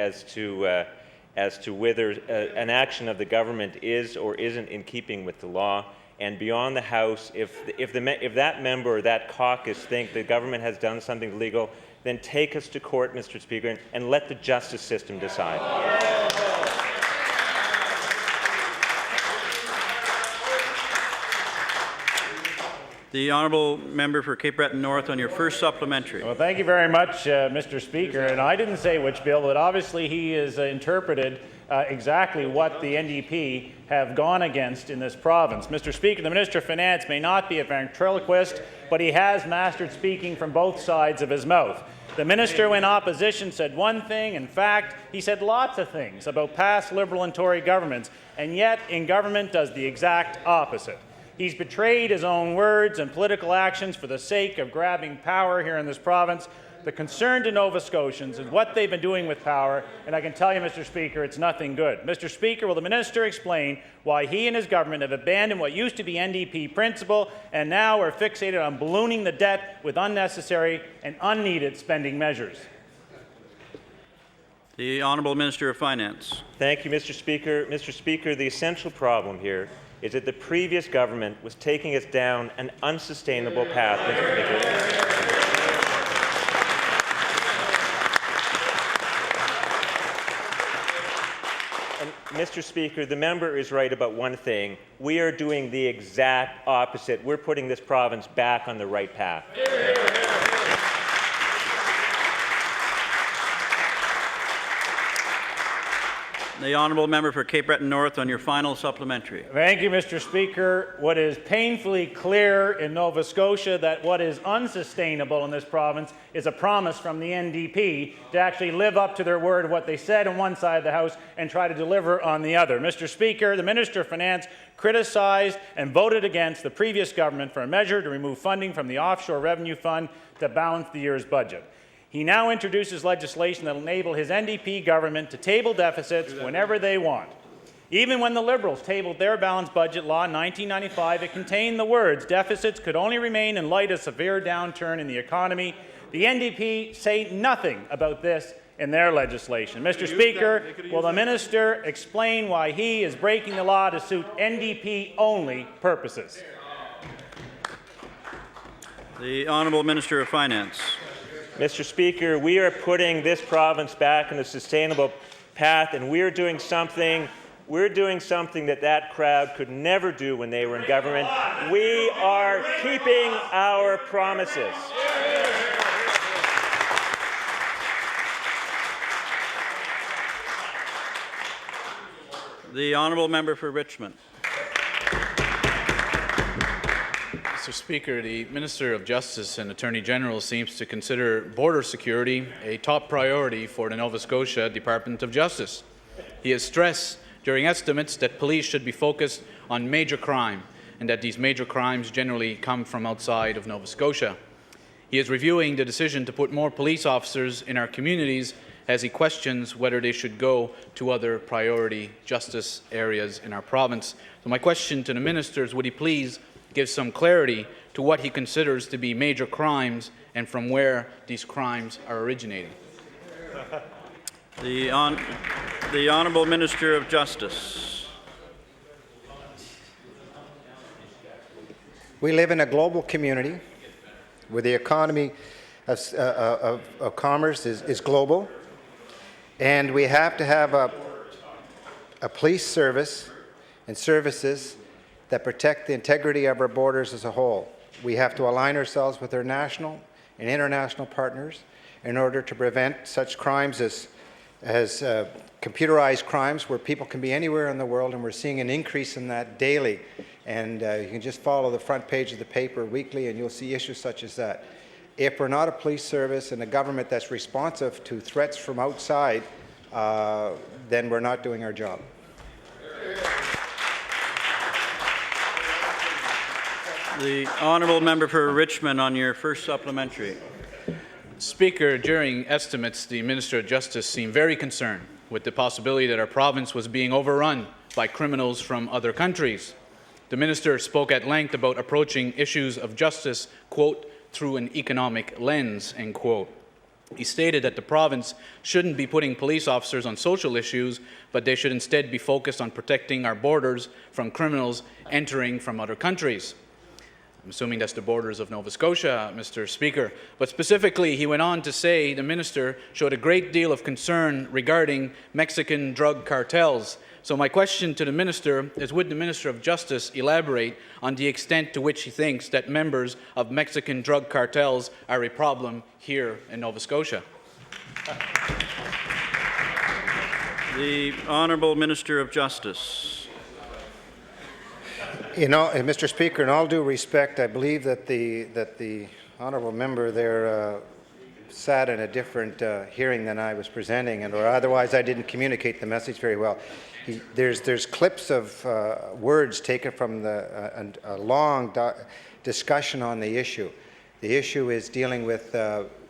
Speaker 9: whether an action of the government is or isn't in keeping with the law. And beyond the House, if that member or that caucus think the government has done something illegal, then take us to court, Mr. Speaker, and let the justice system decide.
Speaker 2: The honourable member for Cape Breton North on your first supplementary.
Speaker 11: Well, thank you very much, Mr. Speaker. And I didn't say which bill, but obviously he has interpreted exactly what the NDP have gone against in this province. Mr. Speaker, the Minister of Finance may not be a ventriloquist, but he has mastered speaking from both sides of his mouth. The minister, when opposition, said one thing. In fact, he said lots of things about past Liberal and Tory governments, and yet in government does the exact opposite. He's betrayed his own words and political actions for the sake of grabbing power here in this province. The concern to Nova Scotians is what they've been doing with power, and I can tell you, Mr. Speaker, it's nothing good. Mr. Speaker, will the minister explain why he and his government have abandoned what used to be NDP principle and now are fixated on ballooning the debt with unnecessary and unneeded spending measures?
Speaker 2: The Honourable Minister of Finance.
Speaker 9: Thank you, Mr. Speaker. Mr. Speaker, the essential problem here is that the previous government was taking us down an unsustainable path, Mr. Speaker. Mr. Speaker, the member is right about one thing. We are doing the exact opposite. We're putting this province back on the right path.
Speaker 2: The honourable member for Cape Breton North on your final supplementary.
Speaker 11: Thank you, Mr. Speaker. What is painfully clear in Nova Scotia that what is unsustainable in this province is a promise from the NDP to actually live up to their word of what they said on one side of the House and try to deliver on the other. Mr. Speaker, the Minister of Finance criticized and voted against the previous government for a measure to remove funding from the Offshore Revenue Fund to balance the year's budget. He now introduces legislation that will enable his NDP government to table deficits whenever they want. Even when the Liberals tabled their balanced budget law in 1995, it contained the words, deficits could only remain in light of severe downturn in the economy. The NDP say nothing about this in their legislation. Mr. Speaker, will the minister explain why he is breaking the law to suit NDP-only purposes?
Speaker 2: The Honourable Minister of Finance.
Speaker 9: Mr. Speaker, we are putting this province back on a sustainable path, and we're doing something that crowd could never do when they were in government. We are keeping our promises.
Speaker 2: The honourable member for Richmond.
Speaker 21: Mr. Speaker, the Minister of Justice and Attorney General seems to consider border security a top priority for the Nova Scotia Department of Justice. He has stressed during estimates that police should be focused on major crime and that these major crimes generally come from outside of Nova Scotia. He is reviewing the decision to put more police officers in our communities as he questions whether they should go to other priority justice areas in our province. So my question to the minister is, would he please give some clarity to what he considers to be major crimes and from where these crimes are originating?
Speaker 2: The Honourable Minister of Justice.
Speaker 8: We live in a global community where the economy of commerce is global, and we have to have a police service and services that protect the integrity of our borders as a whole. We have to align ourselves with our national and international partners in order to prevent such crimes as computerized crimes where people can be anywhere in the world, and we're seeing an increase in that daily. And you can just follow the front page of the paper weekly and you'll see issues such as that. If we're not a police service and a government that's responsive to threats from outside, then we're not doing our job.
Speaker 2: The honourable member for Richmond on your first supplementary.
Speaker 21: Speaker, during estimates, the Minister of Justice seemed very concerned with the possibility that our province was being overrun by criminals from other countries. The minister spoke at length about approaching issues of justice, quote, through an economic lens, end quote. He stated that the province shouldn't be putting police officers on social issues, but they should instead be focused on protecting our borders from criminals entering from other countries. I'm assuming that's the borders of Nova Scotia, Mr. Speaker. But specifically, he went on to say the minister showed a great deal of concern regarding Mexican drug cartels. So my question to the minister is, would the Minister of Justice elaborate on the extent to which he thinks that members of Mexican drug cartels are a problem here in Nova Scotia?
Speaker 2: The Honourable Minister of Justice.
Speaker 8: You know, Mr. Speaker, in all due respect, I believe that the honourable member there sat in a different hearing than I was presenting, or otherwise I didn't communicate the message very well. There's clips of words taken from a long discussion on the issue. The issue is dealing with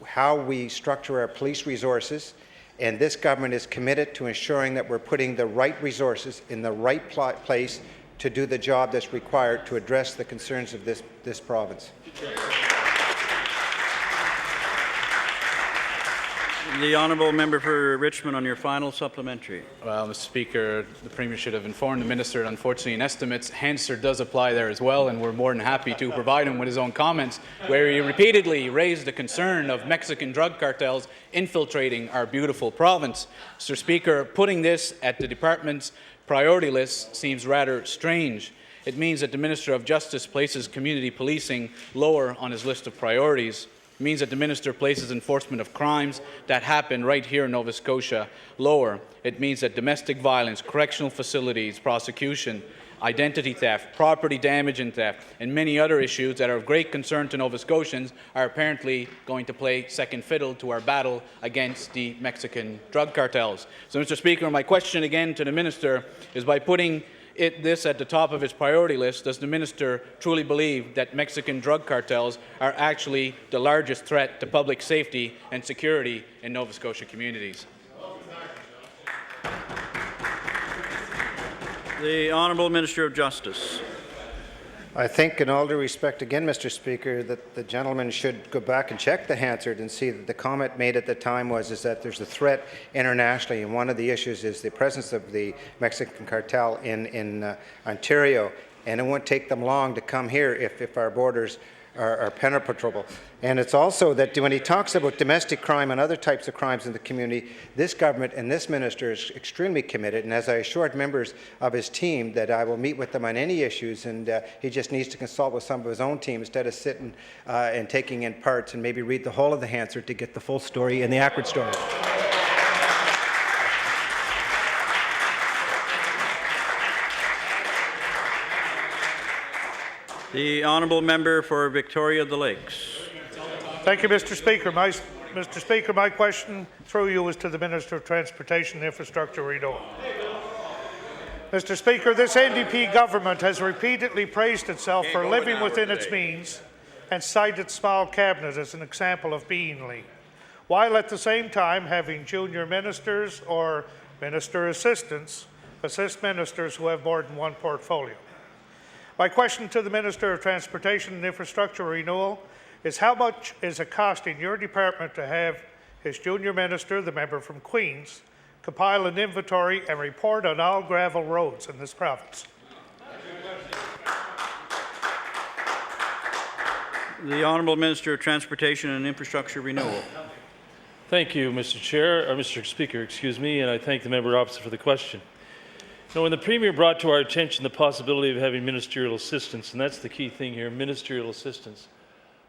Speaker 8: how we structure our police resources, and this government is committed to ensuring that we're putting the right resources in the right place to do the job that's required to address the concerns of this province.
Speaker 2: The honourable member for Richmond on your final supplementary.
Speaker 21: Well, Mr. Speaker, the Premier should have informed the Minister. Unfortunately, in estimates, Hansard does apply there as well, and we're more than happy to provide him with his own comments, where he repeatedly raised the concern of Mexican drug cartels infiltrating our beautiful province. Mr. Speaker, putting this at the department's priority list seems rather strange. It means that the Minister of Justice places community policing lower on his list of priorities.
Speaker 11: It means that the minister places enforcement of crimes that happen right here in Nova Scotia lower. It means that domestic violence, correctional facilities, prosecution, identity theft, property damage and theft, and many other issues that are of great concern to Nova Scotians are apparently going to play second fiddle to our battle against the Mexican drug cartels. So, Mr. Speaker, my question again to the minister is, by putting this at the top of his priority list, does the minister truly believe that Mexican drug cartels are actually the largest threat to public safety and security in Nova Scotia communities?
Speaker 2: The Honourable Minister of Justice.
Speaker 8: I think, in all due respect again, Mr. Speaker, that the gentleman should go back and check the Hansard and see that the comment made at the time is that there's a threat internationally, and one of the issues is the presence of the Mexican cartel in Ontario, and it won't take them long to come here if our borders are penetrable. And it's also that when he talks about domestic crime and other types of crimes in the community, this government and this minister is extremely committed, and as I assured members of his team that I will meet with them on any issues, and he just needs to consult with some of his own team instead of sitting and taking in parts and maybe read the whole of the Hansard to get the full story and the accurate story.
Speaker 2: The Honourable Member for Victoria the Lakes.
Speaker 1: Thank you, Mr. Speaker. Mr. Speaker, my question through you is to the Minister of Transportation and Infrastructure Renewal. Mr. Speaker, this NDP government has repeatedly praised itself for living within its means and cited small cabinet as an example of beingly, while at the same time having junior ministers or minister assistants assist ministers who have more than one portfolio. My question to the Minister of Transportation and Infrastructure Renewal is, how much is it costing your department to have his junior minister, the member from Queens, compile an inventory and report on all gravel roads in this province?
Speaker 2: The Honourable Minister of Transportation and Infrastructure Renewal.
Speaker 16: Thank you, Mr. Speaker, and I thank the member opposite for the question. When the Premier brought to our attention the possibility of having ministerial assistance, and that's the key thing here, ministerial assistance,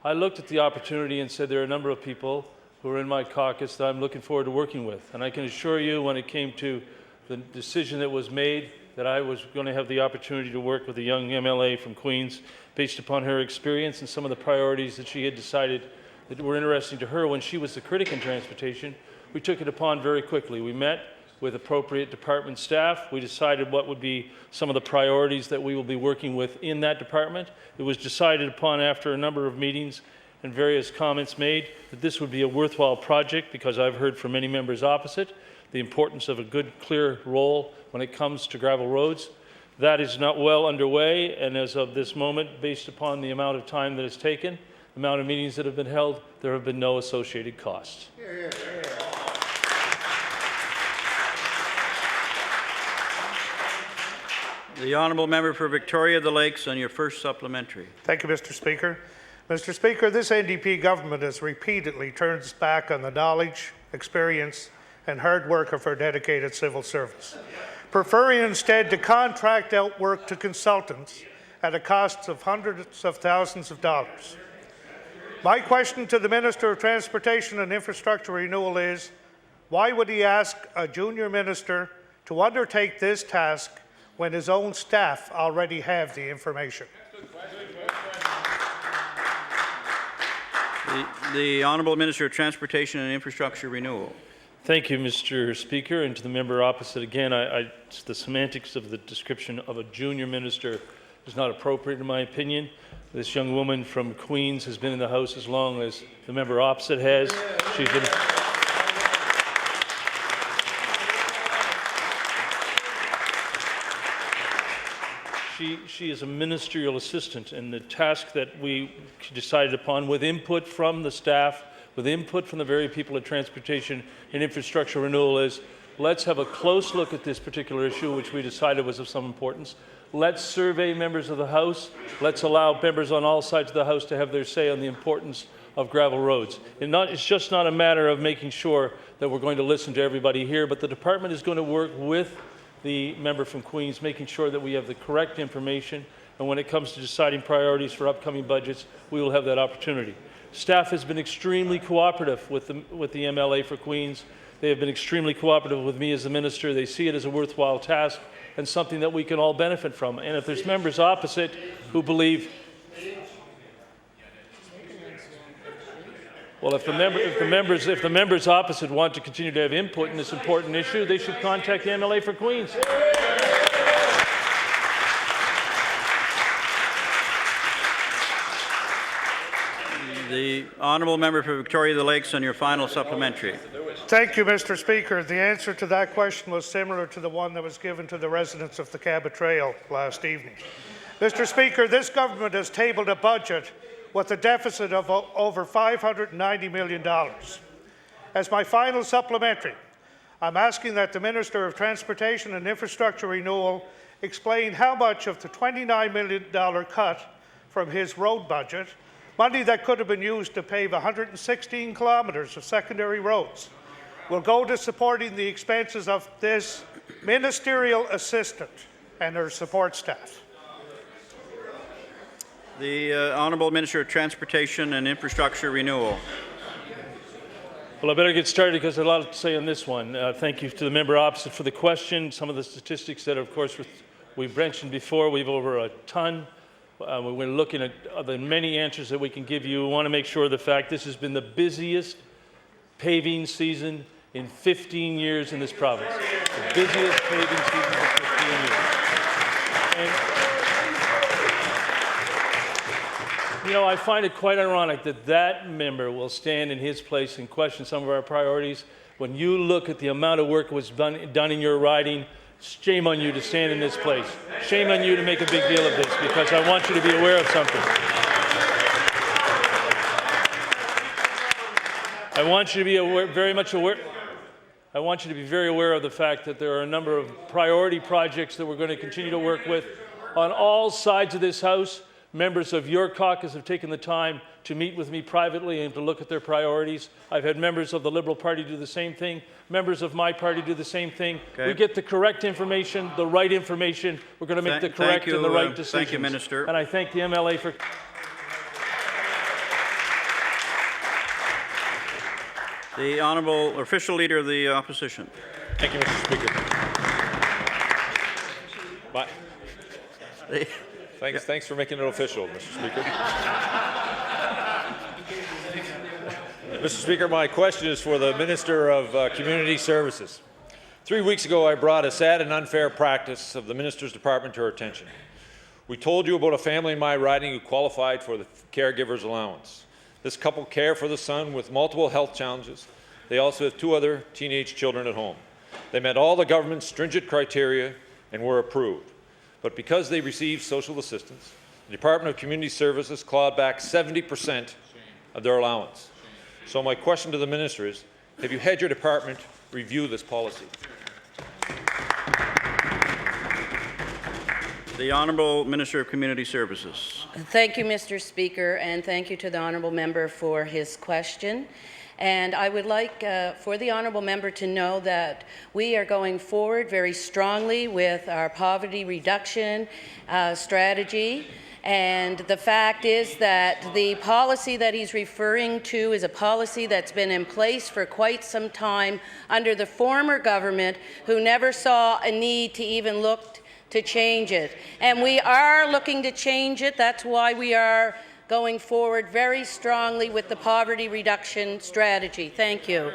Speaker 16: I looked at the opportunity and said there are a number of people who are in my caucus that I'm looking forward to working with. And I can assure you, when it came to the decision that was made, that I was going to have the opportunity to work with a young MLA from Queens based upon her experience and some of the priorities that she had decided that were interesting to her when she was the critic in transportation. We took it upon very quickly. We met with appropriate department staff. We decided what would be some of the priorities that we will be working with in that department. It was decided upon after a number of meetings and various comments made that this would be a worthwhile project, because I've heard from many members opposite the importance of a good, clear role when it comes to gravel roads. That is not well underway, and as of this moment, based upon the amount of time that it's taken, the amount of meetings that have been held, there have been no associated costs.
Speaker 2: The Honourable Member for Victoria the Lakes, on your first supplementary.
Speaker 1: Thank you, Mr. Speaker. Mr. Speaker, this NDP government has repeatedly turned its back on the knowledge, experience, and hard work of our dedicated civil service, preferring instead to contract out work to consultants at a cost of hundreds of thousands of dollars. My question to the Minister of Transportation and Infrastructure Renewal is, why would he ask a junior minister to undertake this task when his own staff already have the information?
Speaker 2: The Honourable Minister of Transportation and Infrastructure Renewal.
Speaker 16: Thank you, Mr. Speaker, and to the member opposite again, the semantics of the description of a junior minister is not appropriate in my opinion. This young woman from Queens has been in the House as long as the member opposite has. She's been She is a ministerial assistant, and the task that we decided upon, with input from the staff, with input from the very people at Transportation and Infrastructure Renewal, is let's have a close look at this particular issue, which we decided was of some importance. Let's survey members of the House. Let's allow members on all sides of the House to have their say on the importance of gravel roads. It's just not a matter of making sure that we're going to listen to everybody here, but the department is going to work with the member from Queens, making sure that we have the correct information, and when it comes to deciding priorities for upcoming budgets, we will have that opportunity. Staff has been extremely cooperative with the MLA for Queens. They have been extremely cooperative with me as the minister. They see it as a worthwhile task and something that we can all benefit from. And if there's members opposite who believe, well, if the members opposite want to continue to have input in this important issue, they should contact the MLA for Queens.
Speaker 2: The honourable member for Victoria the Lakes on your final supplementary.
Speaker 1: Thank you, Mr. Speaker. The answer to that question was similar to the one that was given to the residents of the Cabot Trail last evening. Mr. Speaker, this government has tabled a budget with a deficit of over $590 million. As my final supplementary, I'm asking that the Minister of Transportation and Infrastructure Renewal explain how much of the $29 million cut from his road budget, money that could have been used to pave 116 kilometres of secondary roads, will go to supporting the expenses of this ministerial assistant and her support staff.
Speaker 2: The Honourable Minister of Transportation and Infrastructure Renewal.
Speaker 16: Well, I better get started because there's a lot to say on this one. Thank you to the member opposite for the question. Some of the statistics that, of course, we've mentioned before, we've over a ton. We're looking at the many answers that we can give you. We want to make sure of the fact this has been the busiest paving season in 15 years in this province. The busiest paving season in 15 years. And, you know, I find it quite ironic that that member will stand in his place and question some of our priorities. When you look at the amount of work that was done in your riding, shame on you to stand in this place. Shame on you to make a big deal of this, because I want you to be aware of something. I want you to be very aware of the fact that there are a number of priority projects that we're going to continue to work with on all sides of this House. Members of your caucus have taken the time to meet with me privately and to look at their priorities. I've had members of the Liberal Party do the same thing. Members of my party do the same thing. Okay. We get the correct information, the right information. We're going to make the correct and the right decisions.
Speaker 2: Thank you, Minister.
Speaker 16: And I thank the MLA for...
Speaker 2: The Honourable Official Leader of the Opposition.
Speaker 4: Thank you, Mr. Speaker. Thanks for making it official, Mr. Speaker. Mr. Speaker, my question is for the Minister of Community Services. 3 weeks ago, I brought a sad and unfair practice of the Minister's Department to our attention. We told you about a family in my riding who qualified for the caregiver's allowance. This couple care for the son with multiple health challenges. They also have 2 other teenage children at home. They met all the government's stringent criteria and were approved. But because they received social assistance, the Department of Community Services clawed back 70% of their allowance. So my question to the Minister is, have you had your department review this policy?
Speaker 2: The Honourable Minister of Community Services.
Speaker 17: Thank you, Mr. Speaker, and thank you to the Honourable Member for his question. And I would like for the Honourable Member to know that we are going forward very strongly with our poverty reduction strategy. And the fact is that the policy that he's referring to is a policy that's been in place for quite some time under the former government, who never saw a need to even look to change it. And we are looking to change it. That's why we are going forward very strongly with the poverty reduction strategy. Thank you.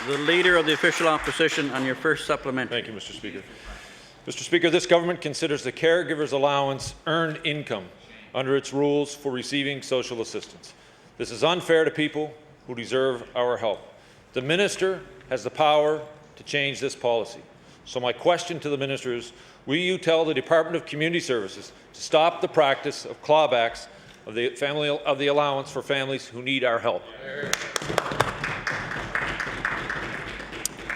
Speaker 2: The Leader of the Official Opposition on your first supplementary.
Speaker 4: Thank you, Mr. Speaker. Mr. Speaker, this government considers the caregiver's allowance earned income under its rules for receiving social assistance. This is unfair to people who deserve our help. The Minister has the power to change this policy. So my question to the Minister is, will you tell the Department of Community Services to stop the practice of clawbacks of the allowance for families who need our help?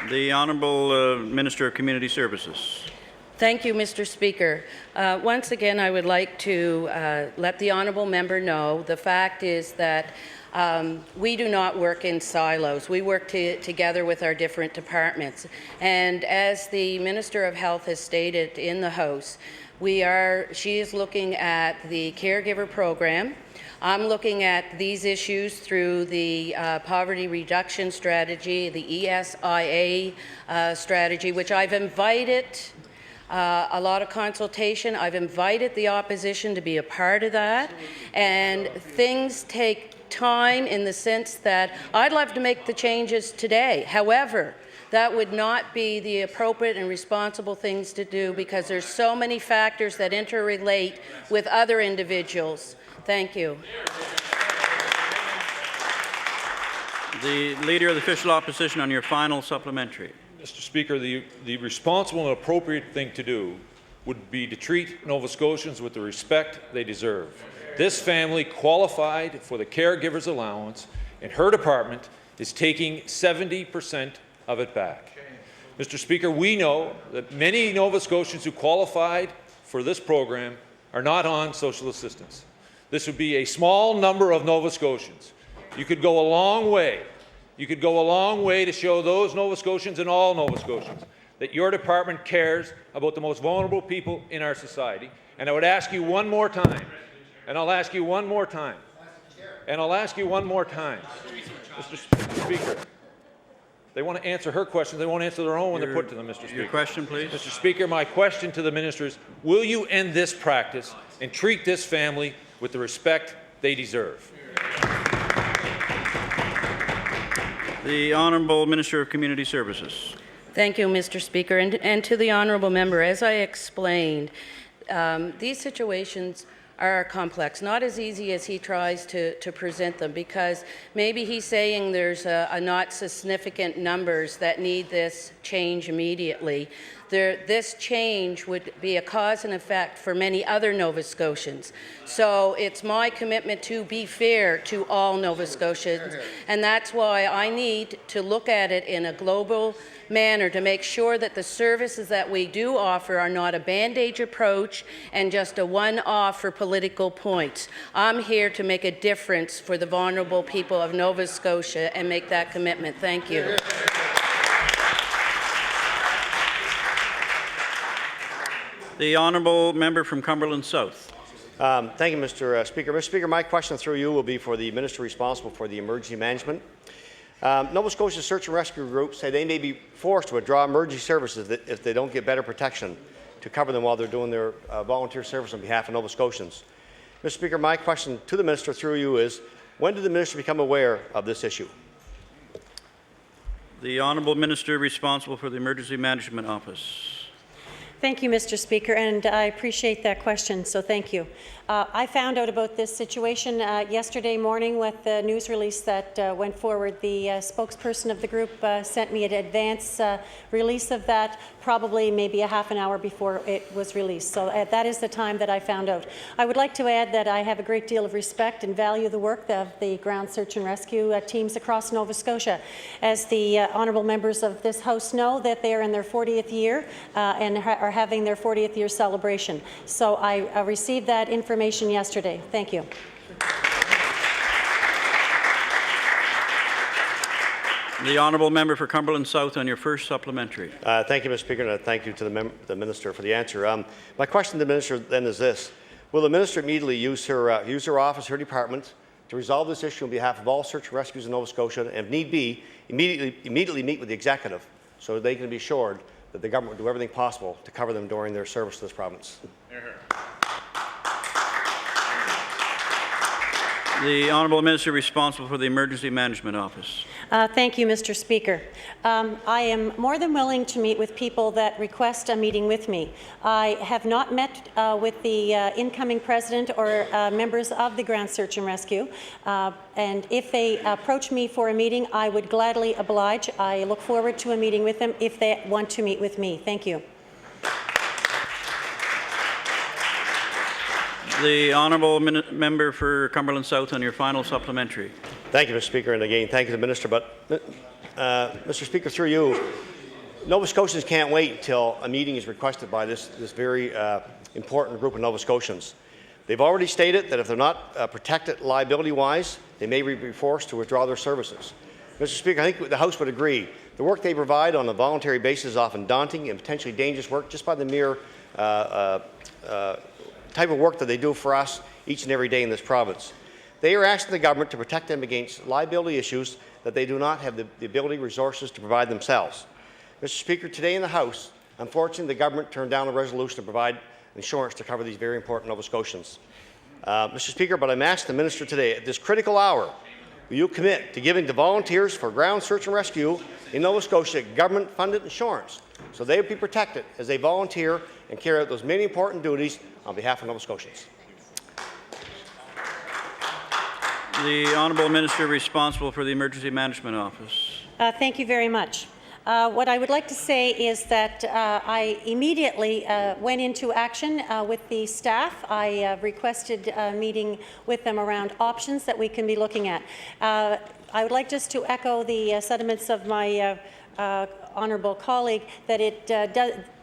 Speaker 2: The Honourable Minister of Community Services.
Speaker 17: Thank you, Mr. Speaker. Once again, I would like to let the Honourable Member know the fact is that we do not work in silos. We work together with our different departments. And as the Minister of Health has stated in the House, She is looking at the caregiver program. I'm looking at these issues through the poverty reduction strategy, the ESIA strategy, which I've invited a lot of consultation. I've invited the opposition to be a part of that, and things take time in the sense that I'd love to make the changes today. However, that would not be the appropriate and responsible things to do because there's so many factors that interrelate with other individuals. Thank you.
Speaker 2: The Leader of the Official Opposition on your final supplementary.
Speaker 4: Mr. Speaker, the responsible and appropriate thing to do would be to treat Nova Scotians with the respect they deserve. This family qualified for the caregiver's allowance, and her department is taking 70% of it back. Mr. Speaker, we know that many Nova Scotians who qualified for this program are not on social assistance. This would be a small number of Nova Scotians. You could go a long way. You could go a long way to show those Nova Scotians and all Nova Scotians that your department cares about the most vulnerable people in our society. And I would ask you one more time, and I'll ask you one more time, and I'll ask you one more time, Mr. Speaker. They want to answer her questions. They won't answer their own when they're put to them, Mr. Speaker.
Speaker 2: Your question, please.
Speaker 4: Mr. Speaker, my question to the minister is, will you end this practice and treat this family with the respect they deserve?
Speaker 2: The Honourable Minister of Community Services.
Speaker 17: Thank you, Mr. Speaker. And to the honourable member, as I explained, these situations are complex, not as easy as he tries to present them, because maybe he's saying there's a not significant numbers that need this change immediately. This change would be a cause and effect for many other Nova Scotians. So it's my commitment to be fair to all Nova Scotians, and that's why I need to look at it in a global manner to make sure that the services that we do offer are not a band-aid approach and just a one-off for political points. I'm here to make a difference for the vulnerable people of Nova Scotia and make that commitment. Thank you.
Speaker 2: The Honourable Member from Cumberland South.
Speaker 19: Thank you, Mr. Speaker. Mr. Speaker, my question through you will be for the Minister responsible for the emergency management. Nova Scotia search and rescue groups say they may be forced to withdraw emergency services if they don't get better protection to cover them while they're doing their volunteer service on behalf of Nova Scotians. Mr. Speaker, my question to the Minister through you is, when did the Minister become aware of this issue?
Speaker 2: The Honourable Minister responsible for the Emergency Management Office.
Speaker 18: Thank you, Mr. Speaker, and I appreciate that question, so thank you. I found out about this situation yesterday morning with the news release that went forward. The spokesperson of the group sent me an advance release of that, probably maybe a half an hour before it was released. So that is the time that I found out. I would like to add that I have a great deal of respect and value the work of the ground search and rescue teams across Nova Scotia. As the honourable members of this House know, that they are in their 40th year and are having their 40th year celebration. So I received that information yesterday. Thank you.
Speaker 2: The Honourable Member for Cumberland South on your first supplementary.
Speaker 19: Thank you, Mr. Speaker, and thank you to the Minister for the answer. My question to the Minister then is this. Will the Minister immediately use her office, her department, to resolve this issue on behalf of all search and rescues in Nova Scotia, and if need be, immediately meet with the Executive so they can be assured that the government will do everything possible to cover them during their service to this province?
Speaker 2: The Honourable Minister responsible for the Emergency Management Office.
Speaker 18: Thank you, Mr. Speaker. I am more than willing to meet with people that request a meeting with me. I have not met with the incoming president or members of the Ground Search and Rescue, and if they approach me for a meeting, I would gladly oblige. I look forward to a meeting with them if they want to meet with me. Thank you.
Speaker 2: The Honourable Member for Cumberland South on your final supplementary.
Speaker 19: Thank you, Mr. Speaker, and again, thank you to the Minister. But, Mr. Speaker, through you, Nova Scotians can't wait until a meeting is requested by this very important group of Nova Scotians. They've already stated that if they're not protected liability-wise, they may be forced to withdraw their services. Mr. Speaker, I think the House would agree. The work they provide on a voluntary basis is often daunting and potentially dangerous work just by the mere type of work that they do for us each and every day in this province. They are asking the government to protect them against liability issues that they do not have the ability, resources to provide themselves. Mr. Speaker, today in the House, unfortunately, the government turned down a resolution to provide insurance to cover these very important Nova Scotians. Mr. Speaker, but I'm asking the minister today, at this critical hour, will you commit to giving the volunteers for ground search and rescue in Nova Scotia government-funded insurance so they will be protected as they volunteer and carry out those many important duties on behalf of Nova Scotians?
Speaker 2: The Honourable Minister responsible for the Emergency Management Office.
Speaker 18: Thank you very much. What I would like to say is that I immediately went into action with the staff. I requested a meeting with them around options that we can be looking at. I would like just to echo the sentiments of my honourable colleague that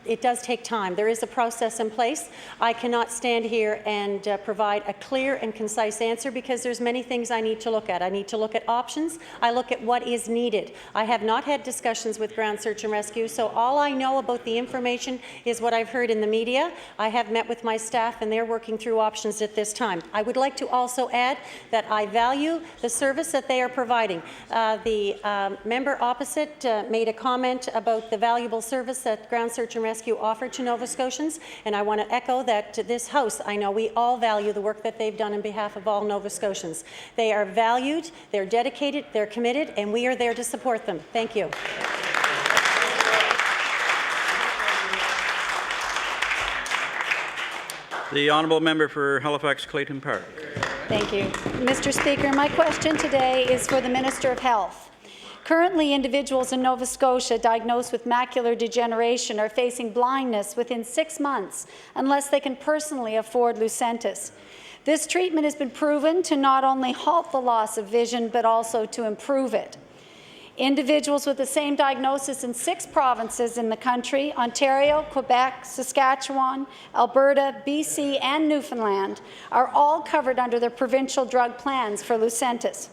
Speaker 18: it does take time. There is a process in place. I cannot stand here and provide a clear and concise answer because there's many things I need to look at. I need to look at options. I look at what is needed. I have not had discussions with Ground Search and Rescue, so all I know about the information is what I've heard in the media. I have met with my staff and they're working through options at this time. I would like to also add that I value the service that they are providing. The member opposite made a comment about the valuable service that Ground Search and Rescue offered to Nova Scotians, and I want to echo that to this House. I know we all value the work that they've done on behalf of all Nova Scotians. They are valued, they're dedicated, they're committed, and we are there to support them. Thank you.
Speaker 2: The Honourable Member for Halifax Clayton Park.
Speaker 20: Thank you. Mr. Speaker, my question today is for the Minister of Health. Currently, individuals in Nova Scotia diagnosed with macular degeneration are facing blindness within 6 months unless they can personally afford Lucentis. This treatment has been proven to not only halt the loss of vision, but also to improve it. Individuals with the same diagnosis in 6 provinces in the country, Ontario, Quebec, Saskatchewan, Alberta, BC, and Newfoundland, are all covered under their provincial drug plans for Lucentis.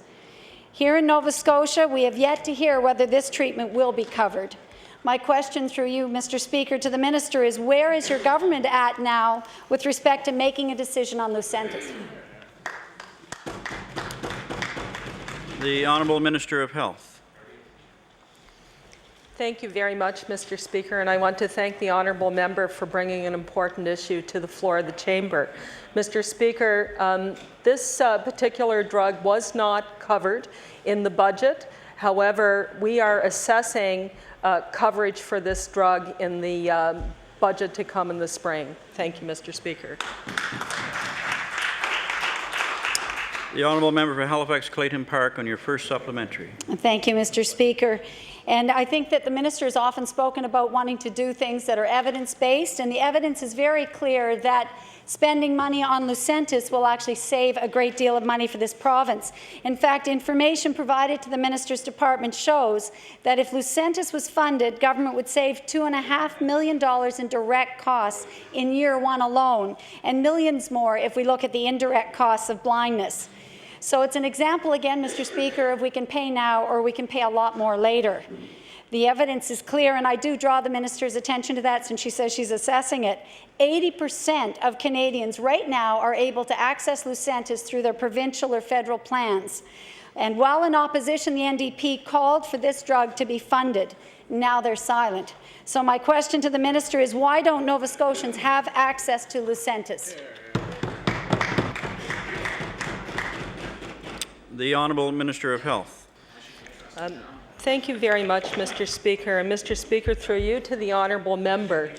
Speaker 20: Here in Nova Scotia, we have yet to hear whether this treatment will be covered. My question through you, Mr. Speaker, to the Minister is, where is your government at now with respect to making a decision on Lucentis?
Speaker 2: The Honourable Minister of Health.
Speaker 10: Thank you very much, Mr. Speaker, and I want to thank the honourable member for bringing an important issue to the floor of the chamber. Mr. Speaker, this particular drug was not covered in the budget. However, we are assessing coverage for this drug in the budget to come in the spring. Thank you, Mr. Speaker.
Speaker 2: The Honourable Member for Halifax Clayton Park on your first supplementary.
Speaker 20: Thank you, Mr. Speaker. And I think that the minister has often spoken about wanting to do things that are evidence-based, and the evidence is very clear that spending money on Lucentis will actually save a great deal of money for this province. In fact, information provided to the minister's department shows that if Lucentis was funded, government would save $2.5 million in direct costs in year 1 alone, and millions more if we look at the indirect costs of blindness. So it's an example, again, Mr. Speaker, of we can pay now or we can pay a lot more later. The evidence is clear, and I do draw the minister's attention to that since she says she's assessing it. 80% of Canadians right now are able to access Lucentis through their provincial or federal plans. And while in opposition, the NDP called for this drug to be funded. Now they're silent. So my question to the minister is, why don't Nova Scotians have access to Lucentis?
Speaker 2: The Honourable Minister of Health.
Speaker 10: Thank you very much, Mr. Speaker. And Mr. Speaker, through you to the honourable member,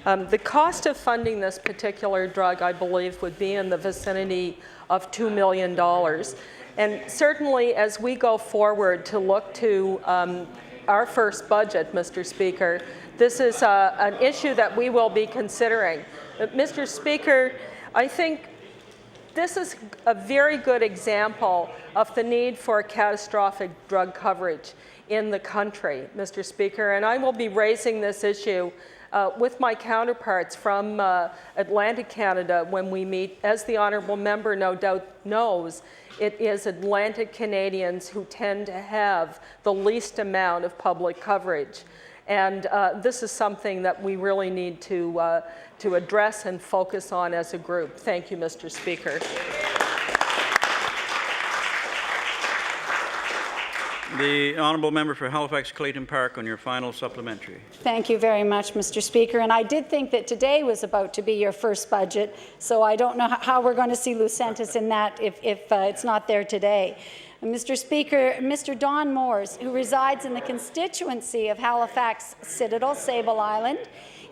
Speaker 10: the cost of funding this particular drug, I believe, would be in the vicinity of $2 million. And certainly, as we go forward to look to our first budget, Mr. Speaker, this is an issue that we will be considering. Mr. Speaker, I think this is a very good example of the need for catastrophic drug coverage in the country, Mr. Speaker, and I will be raising this issue with my counterparts from Atlantic Canada when we meet. As the honourable member no doubt knows, it is Atlantic Canadians who tend to have the least amount of public coverage. And this is something that we really need to address and focus on as a group. Thank you, Mr. Speaker.
Speaker 2: The honourable member for Halifax Clayton Park on your final supplementary.
Speaker 20: Thank you very much, Mr. Speaker. And I did think that today was about to be your first budget, so I don't know how we're going to see Lucentis in that if it's not there today. Mr. Speaker, Mr. Don Moores, who resides in the constituency of Halifax Citadel, Sable Island,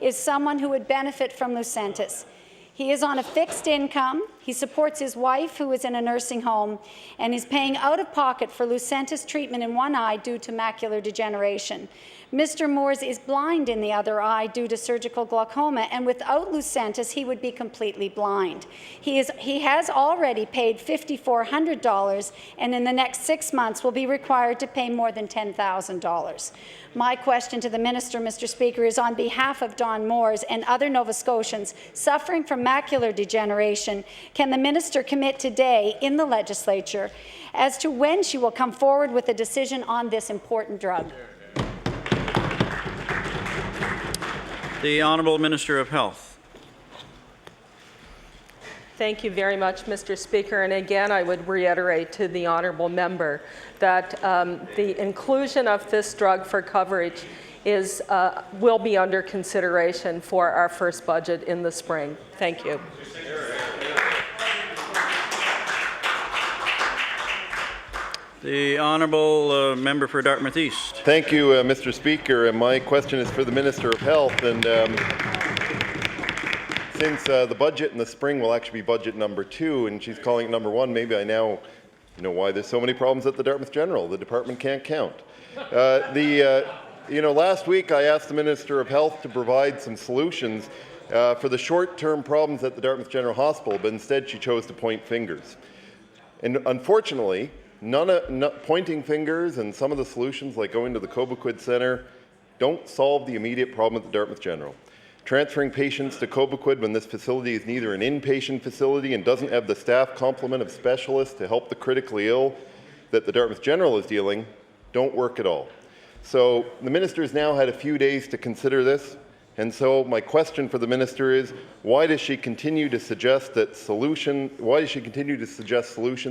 Speaker 20: is someone who would benefit from Lucentis. He is on a fixed income. He supports his wife, who is in a nursing home, and is paying out of pocket for Lucentis treatment in one eye due to macular degeneration. Mr. Moores is blind in the other eye due to surgical glaucoma, and without Lucentis, he would be completely blind. He has already paid $5,400, and in the next 6 months will be required to pay more than $10,000. My question to the Minister, Mr. Speaker, is on behalf of Don Moores and other Nova Scotians suffering from macular degeneration, can the Minister commit today in the Legislature as to when she will come forward with a decision on this important drug?
Speaker 2: The Honourable Minister of Health.
Speaker 10: Thank you very much, Mr. Speaker. And again, I would reiterate to the honourable member that the inclusion of this drug for coverage will be under consideration for our first budget in the spring. Thank you.
Speaker 2: The Honourable Member for Dartmouth East.
Speaker 13: Thank you, Mr. Speaker. And my question is for the Minister of Health. And since the budget in the spring will actually be budget number 2, and she's calling it number 1, maybe I now know why there's so many problems at the Dartmouth General. The department can't count. Last week I asked the Minister of Health to provide some solutions for the short-term problems at the Dartmouth General Hospital, but instead she chose to point fingers. And unfortunately, pointing fingers and some of the solutions, like going to the Cobequid Centre, don't solve the immediate problem at the Dartmouth General. Transferring patients to Cobequid when this facility is neither an inpatient facility and doesn't have the staff complement of specialists to help the critically ill that the Dartmouth General is dealing don't work at all. So the Minister's now had a few days to consider this. And so my question for the Minister is, why does she continue to suggest solutions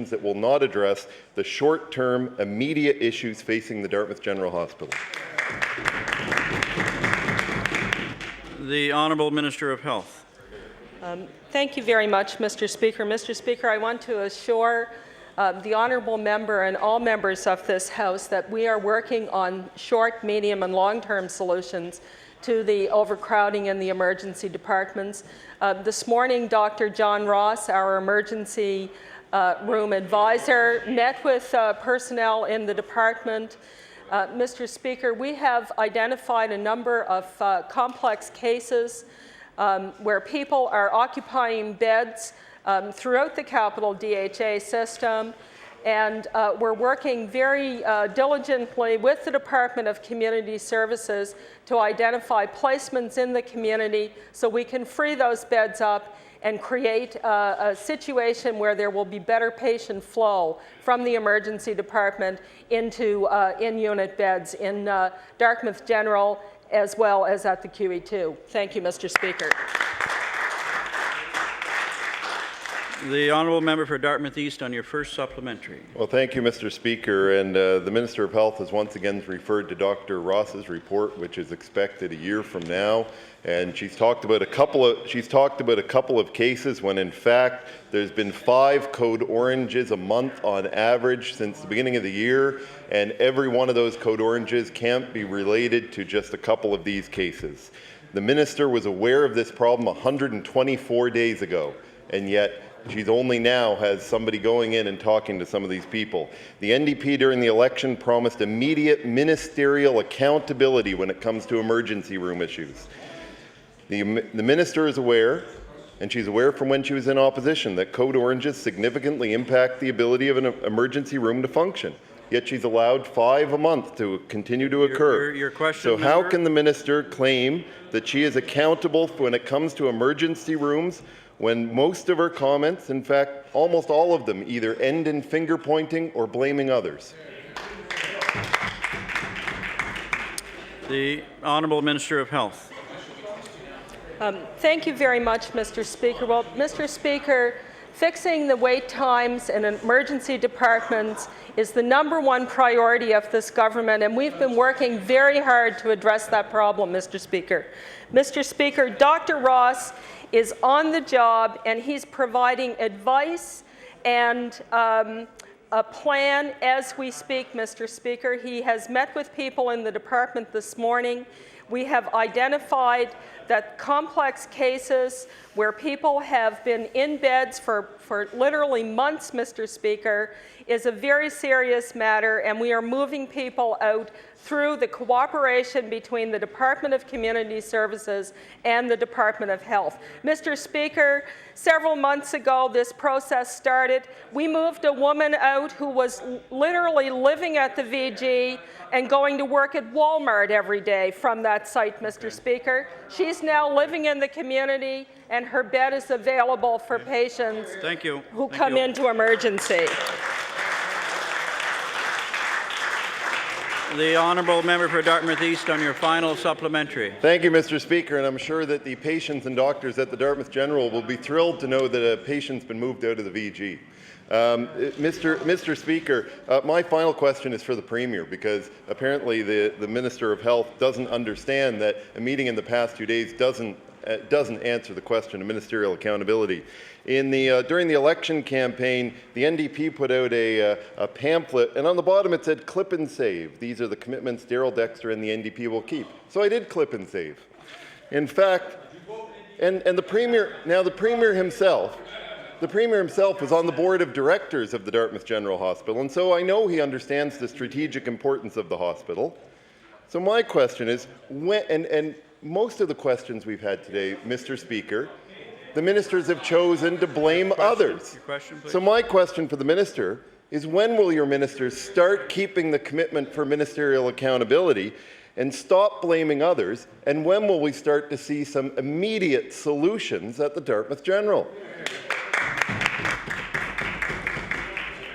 Speaker 13: that will not address the short-term, immediate issues facing the Dartmouth General Hospital?
Speaker 2: The Honourable Minister of Health.
Speaker 10: Thank you very much, Mr. Speaker. Mr. Speaker, I want to assure the honourable member and all members of this House that we are working on short, medium and long-term solutions to the overcrowding in the emergency departments. This morning, Dr. John Ross, our emergency room advisor, met with personnel in the department. Mr. Speaker, we have identified a number of complex cases where people are occupying beds throughout the capital DHA system. And we're working very diligently with the Department of Community Services to identify placements in the community so we can free those beds up and create a situation where there will be better patient flow from the emergency department into in-unit beds in Dartmouth General as well as at the QE2. Thank you, Mr. Speaker.
Speaker 2: The Honourable Member for Dartmouth East on your first supplementary.
Speaker 13: Well, thank you, Mr. Speaker. And the Minister of Health has once again referred to Dr. Ross's report, which is expected a year from now. And she's talked about a couple of cases when, in fact, there's been 5 code oranges a month on average since the beginning of the year, and every one of those code oranges can't be related to just a couple of these cases. The Minister was aware of this problem 124 days ago, and yet she's only now has somebody going in and talking to some of these people. The NDP during the election promised immediate ministerial accountability when it comes to emergency room issues. The Minister is aware, and she's aware from when she was in opposition, that code oranges significantly impact the ability of an emergency room to function. Yet she's allowed 5 a month to continue to occur.
Speaker 2: Your question,
Speaker 13: so how
Speaker 2: member?
Speaker 13: can the Minister claim that she is accountable when it comes to emergency rooms when most of her comments, in fact, almost all of them, either end in finger pointing or blaming others?
Speaker 2: The Honourable Minister of Health.
Speaker 10: Thank you very much, Mr. Speaker. Well, Mr. Speaker, fixing the wait times in emergency departments is the #1 priority of this government, and we've been working very hard to address that problem, Mr. Speaker. Mr. Speaker, Dr. Ross is on the job, and he's providing advice and a plan as we speak, Mr. Speaker. He has met with people in the department this morning. We have identified that complex cases where people have been in beds for literally months, Mr. Speaker, is a very serious matter, and we are moving people out through the cooperation between the Department of Community Services and the Department of Health. Mr. Speaker, several months ago this process started. We moved a woman out who was literally living at the VG and going to work at Walmart every day from that site, Mr. Speaker. She's now living in the community, and her bed is available for patients who come into emergency.
Speaker 2: The Honourable Member for Dartmouth East on your final supplementary.
Speaker 13: Thank you, Mr. Speaker, and I'm sure that the patients and doctors at the Dartmouth General will be thrilled to know that a patient's been moved out of the VG. Mr. Speaker, my final question is for the Premier, because apparently the Minister of Health doesn't understand that a meeting in the past 2 days doesn't answer the question of ministerial accountability. During the election campaign, the NDP put out a pamphlet, and on the bottom it said, "Clip and save. These are the commitments Darrell Dexter and the NDP will keep." So I did clip and save. In fact, and the Premier himself was on the board of directors of the Dartmouth General Hospital, and so I know he understands the strategic importance of the hospital. So my question is, and most of the questions we've had today, Mr. Speaker, the ministers have chosen to blame others. So my question for the minister is, when will your ministers start keeping the commitment for ministerial accountability and stop blaming others, and when will we start to see some immediate solutions at the Dartmouth General?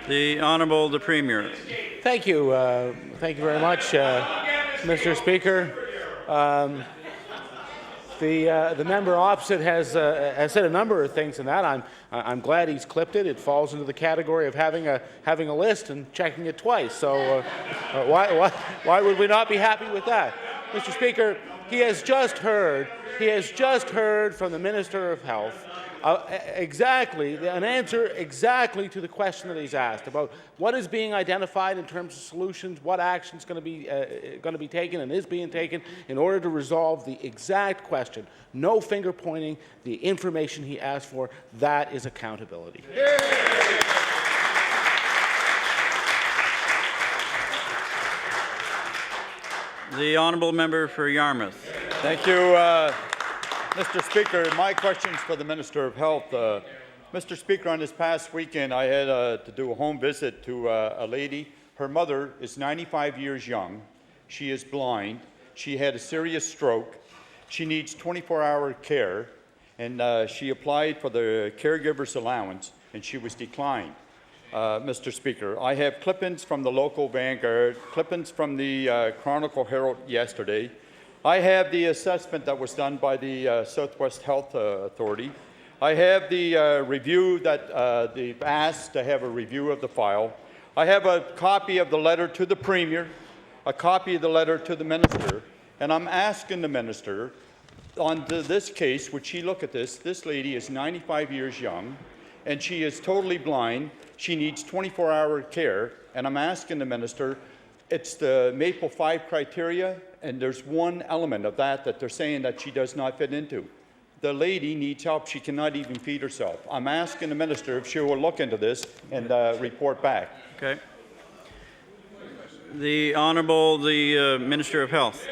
Speaker 2: The Honourable the Premier.
Speaker 12: Thank you very much, Mr. Speaker. The member opposite has said a number of things in that. I'm glad he's clipped it. It falls into the category of having a list and checking it twice. So why would we not be happy with that, Mr. Speaker? He has just heard from the Minister of Health an answer exactly to the question that he's asked about what is being identified in terms of solutions, what action is going to be taken and is being taken in order to resolve the exact question. No finger pointing. The information he asked for, that is accountability.
Speaker 2: The Honourable Member for Yarmouth.
Speaker 3: Thank you, Mr. Speaker. My question is for the Minister of Health. Mr. Speaker, on this past weekend, I had to do a home visit to a lady. Her mother is 95 years young. She is blind. She had a serious stroke. She needs 24-hour care, and she applied for the caregiver's allowance, and she was declined. Mr. Speaker, I have clippings from the local Vanguard, clippings from the Chronicle Herald yesterday. I have the assessment that was done by the Southwest Health Authority. I have the review that they've asked to have a review of the file. I have a copy of the letter to the Premier, a copy of the letter to the Minister, and I'm asking the Minister, on this case, would she look at this? This lady is 95 years young, and she is totally blind. She needs 24-hour care, and I'm asking the Minister, it's the Maple 5 criteria, and there's one element of that they're saying that she does not fit into. The lady needs help. She cannot even feed herself. I'm asking the Minister if she will look into this and report back.
Speaker 2: Okay. The Honourable the Minister of Health.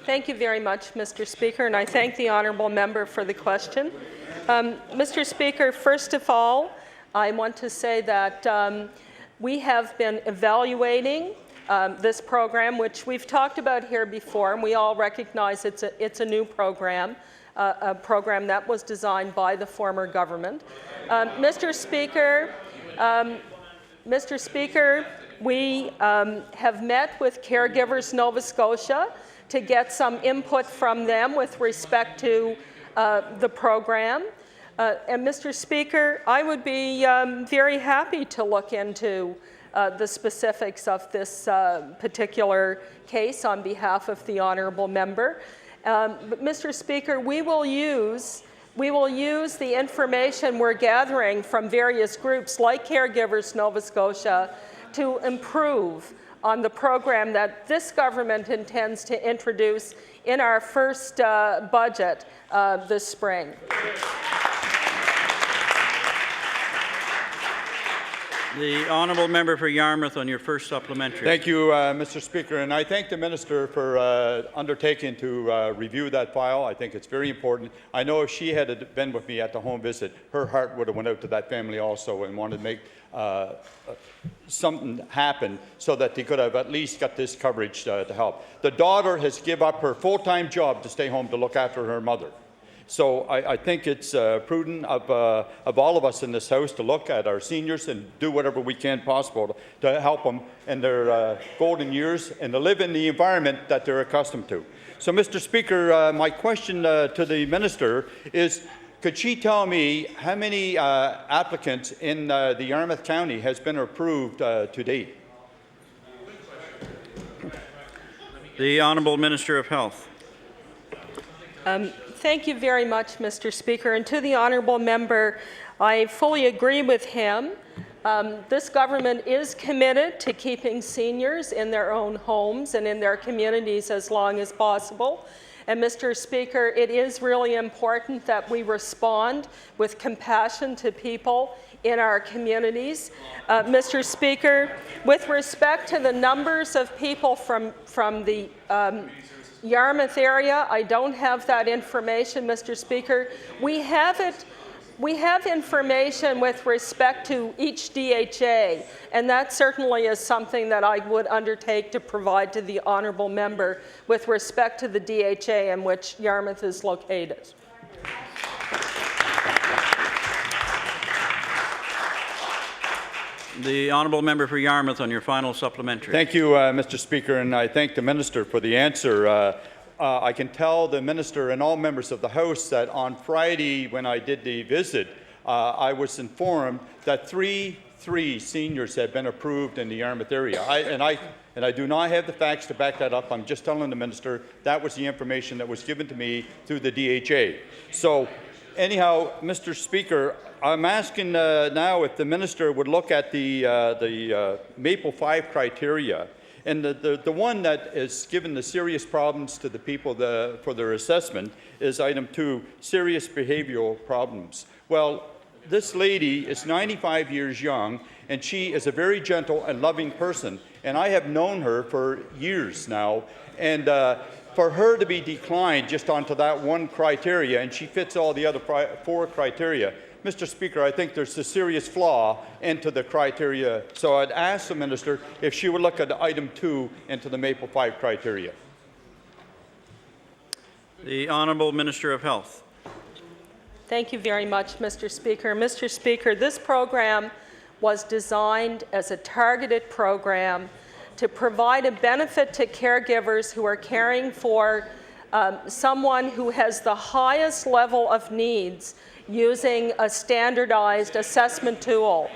Speaker 10: Thank you very much, Mr. Speaker, and I thank the honourable member for the question. Mr. Speaker, first of all, I want to say that we have been evaluating this program, which we've talked about here before, and we all recognize it's a new program, a program that was designed by the former government. Mr. Speaker, We have met with Caregivers Nova Scotia to get some input from them with respect to the program. And Mr. Speaker, I would be very happy to look into the specifics of this particular case on behalf of the honourable member. But Mr. Speaker, we will use the information we're gathering from various groups like Caregivers Nova Scotia to improve on the program that this government intends to introduce in our first budget this spring.
Speaker 2: The honourable member for Yarmouth on your first supplementary.
Speaker 3: Thank you, Mr. Speaker, and I thank the minister for undertaking to review that file. I think it's very important. I know if she had been with me at the home visit, her heart would have went out to that family also and wanted to make something happen so that they could have at least got this coverage to help. The daughter has given up her full-time job to stay home to look after her mother. So I think it's prudent of all of us in this House to look at our seniors and do whatever we can possible to help them in their golden years and to live in the environment that they're accustomed to. So, Mr. Speaker, my question to the minister is, could she tell me how many applicants in the Yarmouth County has been approved to date?
Speaker 2: The Honourable Minister of Health.
Speaker 10: Thank you very much, Mr. Speaker. And to the honourable member, I fully agree with him. This government is committed to keeping seniors in their own homes and in their communities as long as possible. And Mr. Speaker, it is really important that we respond with compassion to people in our communities. Mr. Speaker, with respect to the numbers of people from the Yarmouth area, I don't have that information, Mr. Speaker. We have information with respect to each DHA, and that certainly is something that I would undertake to provide to the honourable member with respect to the DHA in which Yarmouth is located.
Speaker 2: The honourable member for Yarmouth on your final supplementary.
Speaker 3: Thank you, Mr. Speaker, and I thank the minister for the answer. I can tell the minister and all members of the House that on Friday when I did the visit, I was informed that three seniors had been approved in the Yarmouth area. And I do not have the facts to back that up. I'm just telling the minister that was the information that was given to me through the DHA. So anyhow, Mr. Speaker, I'm asking now if the minister would look at the Maple 5 criteria. And the one that is given the serious problems to the people for their assessment is item 2, serious behavioral problems. Well, this lady is 95 years young, and she is a very gentle and loving person. And I have known her for years now. And for her to be declined just onto that one criteria, and she fits all the other 4 criteria, Mr. Speaker, I think there's a serious flaw into the criteria. So I'd ask the minister if she would look at item 2 into the Maple 5 criteria.
Speaker 2: The Honourable Minister of Health.
Speaker 10: Thank you very much, Mr. Speaker. Mr. Speaker, this program was designed as a targeted program to provide a benefit to caregivers who are caring for someone who has the highest level of needs using a standardized assessment tool.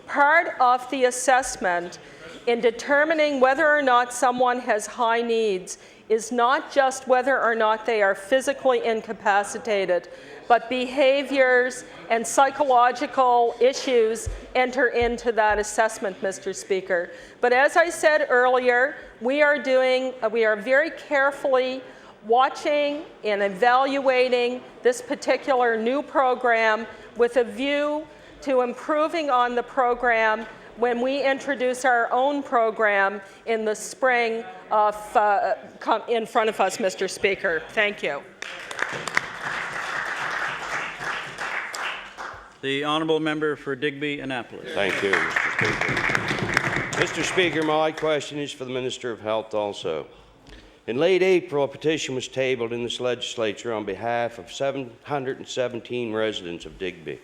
Speaker 10: Part of the assessment in determining whether or not someone has high needs is not just whether or not they are physically incapacitated, but behaviors and psychological issues enter into that assessment, Mr. Speaker. But as I said earlier, we are very carefully watching and evaluating this particular new program with a view to improving on the program when we introduce our own program in the spring in front of us, Mr. Speaker. Thank you.
Speaker 2: The honourable member for Digby Annapolis.
Speaker 14: Thank you, Mr. Speaker. Mr. Speaker, my question is for the Minister of Health also. In late April, a petition was tabled in this legislature on behalf of 717 residents of Digby.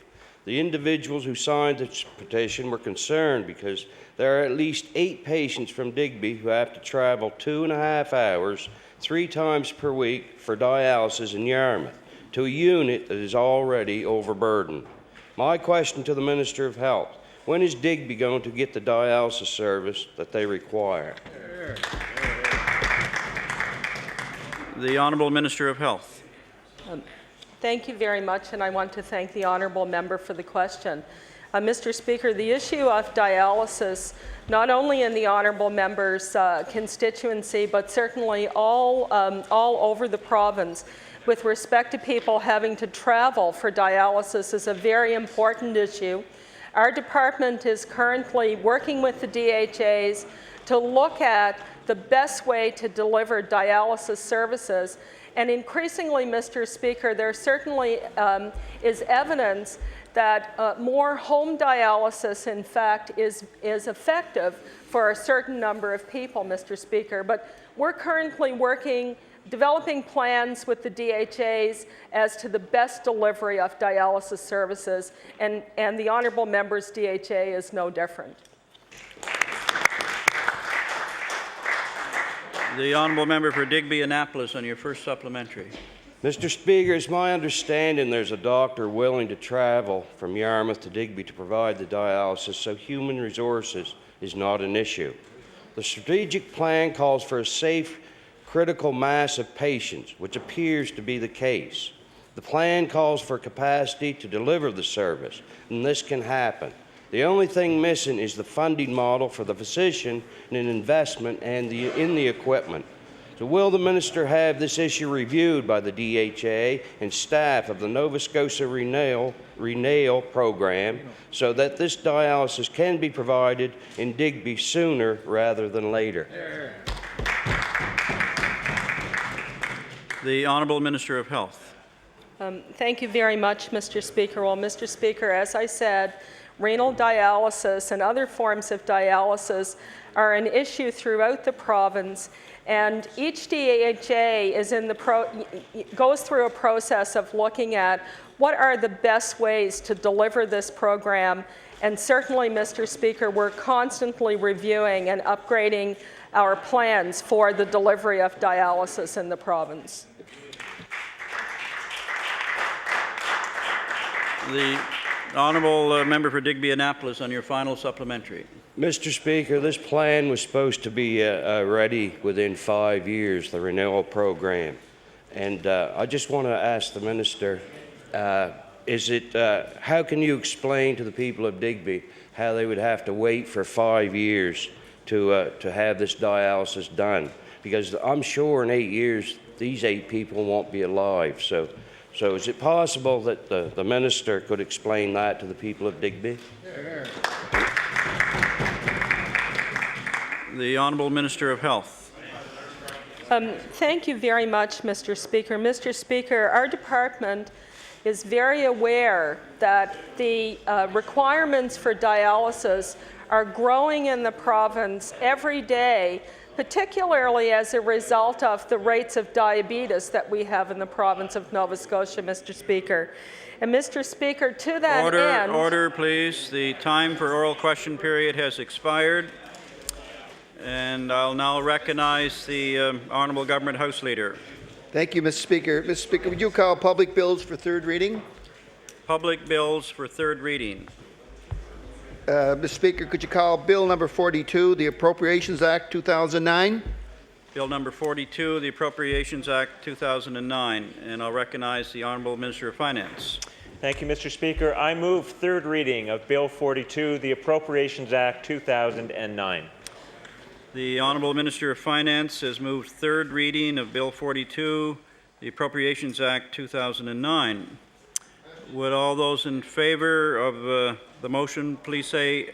Speaker 14: The individuals who signed this petition were concerned because there are at least 8 patients from Digby who have to travel 2.5 hours 3 times per week for dialysis in Yarmouth to a unit that is already overburdened. My question to the Minister of Health: when is Digby going to get the dialysis service that they require?
Speaker 2: The Honourable Minister of Health.
Speaker 10: Thank you very much, and I want to thank the honourable member for the question. Mr. Speaker, the issue of dialysis, not only in the honourable member's constituency, but certainly all over the province, with respect to people having to travel for dialysis, is a very important issue. Our department is currently working with the DHAs to look at the best way to deliver dialysis services. And increasingly, Mr. Speaker, there certainly is evidence that more home dialysis, in fact, is effective for a certain number of people, Mr. Speaker. But we're currently developing plans with the DHAs as to the best delivery of dialysis services, and the honourable member's DHA is no different.
Speaker 2: The honourable member for Digby Annapolis on your first supplementary.
Speaker 14: Mr. Speaker, it's my understanding there's a doctor willing to travel from Yarmouth to Digby to provide the dialysis, so human resources is not an issue. The strategic plan calls for a safe, critical mass of patients, which appears to be the case. The plan calls for capacity to deliver the service, and this can happen. The only thing missing is the funding model for the physician and an investment in the equipment. So will the minister have this issue reviewed by the DHA and staff of the Nova Scotia Renal program so that this dialysis can be provided in Digby sooner rather than later?
Speaker 2: The Honourable Minister of Health.
Speaker 10: Thank you very much, Mr. Speaker. Well, Mr. Speaker, as I said, renal dialysis and other forms of dialysis are an issue throughout the province, and each DHA is goes through a process of looking at what are the best ways to deliver this program. And certainly, Mr. Speaker, we're constantly reviewing and upgrading our plans for the delivery of dialysis in the province.
Speaker 2: The honourable member for Digby Annapolis on your final supplementary.
Speaker 14: Mr. Speaker, this plan was supposed to be ready within 5 years, the renewal program. And I just want to ask the minister, how can you explain to the people of Digby how they would have to wait for 5 years to have this dialysis done? Because I'm sure in 8 years, these 8 people won't be alive. So is it possible that the minister could explain that to the people of Digby?
Speaker 2: The Honourable Minister of Health.
Speaker 10: Thank you very much, Mr. Speaker. Mr. Speaker, our department is very aware that the requirements for dialysis are growing in the province every day, particularly as a result of the rates of diabetes that we have in the province of Nova Scotia, Mr. Speaker. And Mr. Speaker, to that end...
Speaker 2: Order, please. The time for oral question period has expired. And I'll now recognize the Honourable Government House Leader.
Speaker 5: Thank you, Mr. Speaker. Mr. Speaker, would you call public bills for third reading?
Speaker 2: Public bills for third reading.
Speaker 5: Mr. Speaker, could you call Bill number 42, the Appropriations Act 2009?
Speaker 2: Bill number 42, the Appropriations Act 2009. And I'll recognize the Honourable Minister of Finance.
Speaker 9: Thank you, Mr. Speaker. I move third reading of Bill 42, the Appropriations Act 2009.
Speaker 2: The Honourable Minister of Finance has moved third reading of Bill 42, the Appropriations Act 2009. Would all those in favour of the motion please say,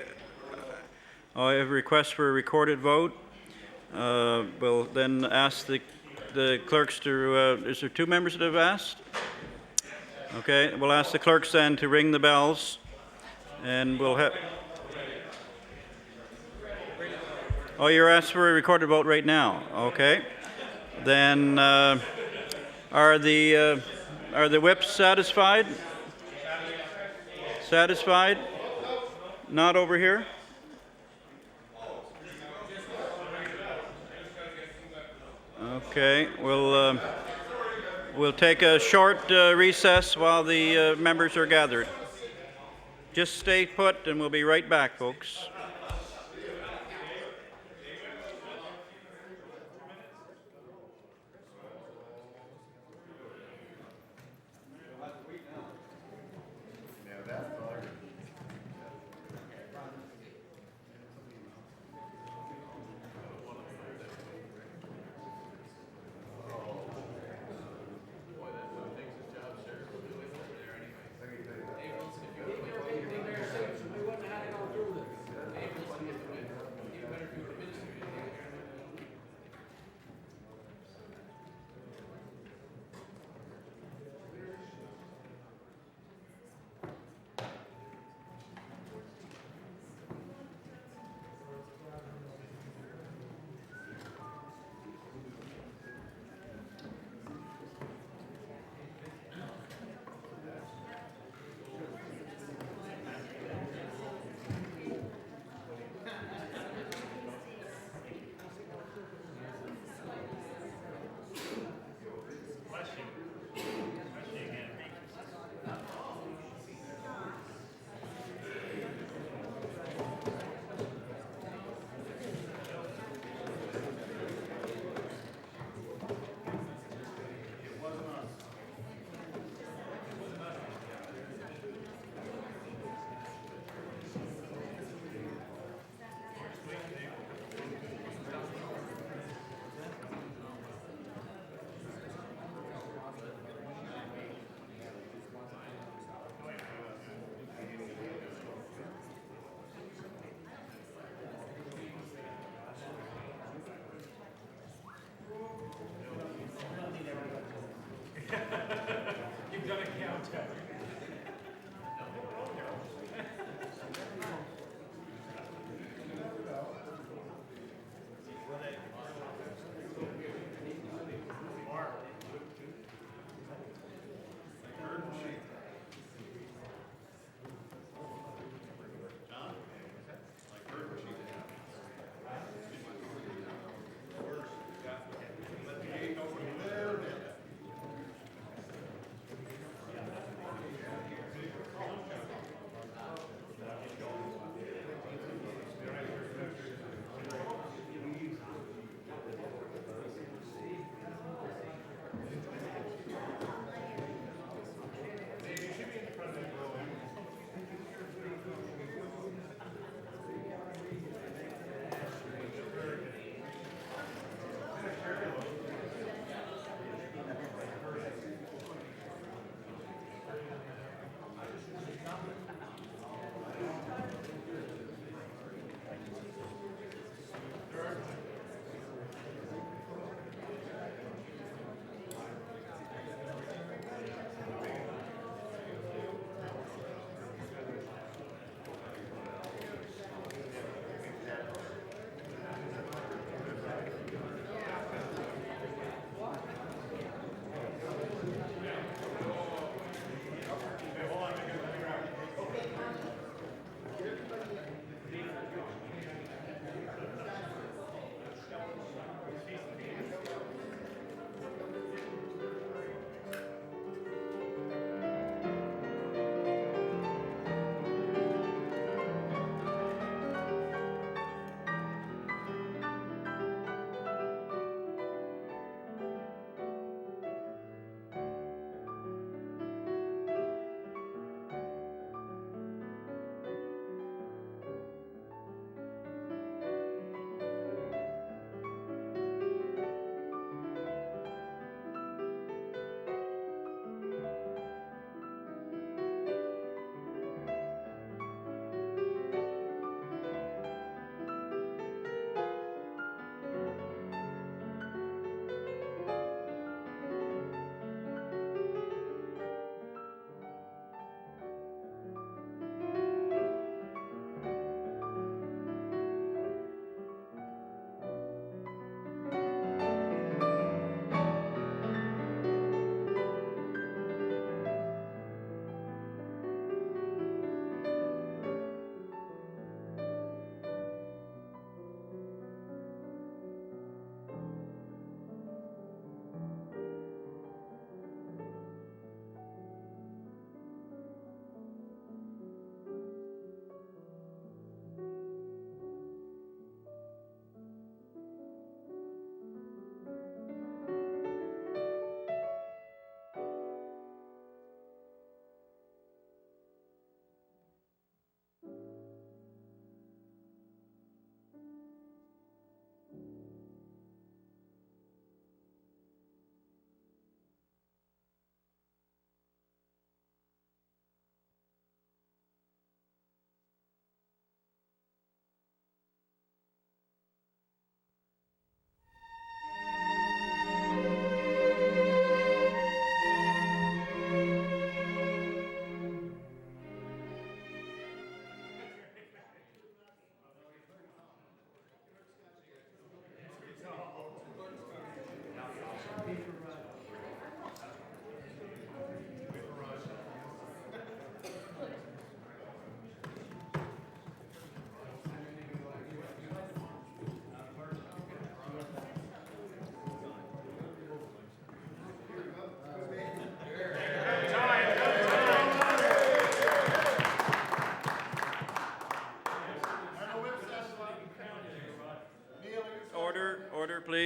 Speaker 2: I have a request for a recorded vote. We'll then ask the clerks to, is there 2 members that have asked? Okay, we'll ask the clerks then to ring the bells, and we'll have... Oh, you're asked for a recorded vote right now. Okay. Then are the whips satisfied? Satisfied? Not over here? Okay, we'll take a short recess while the members are gathered. Just stay put and we'll be right back, folks.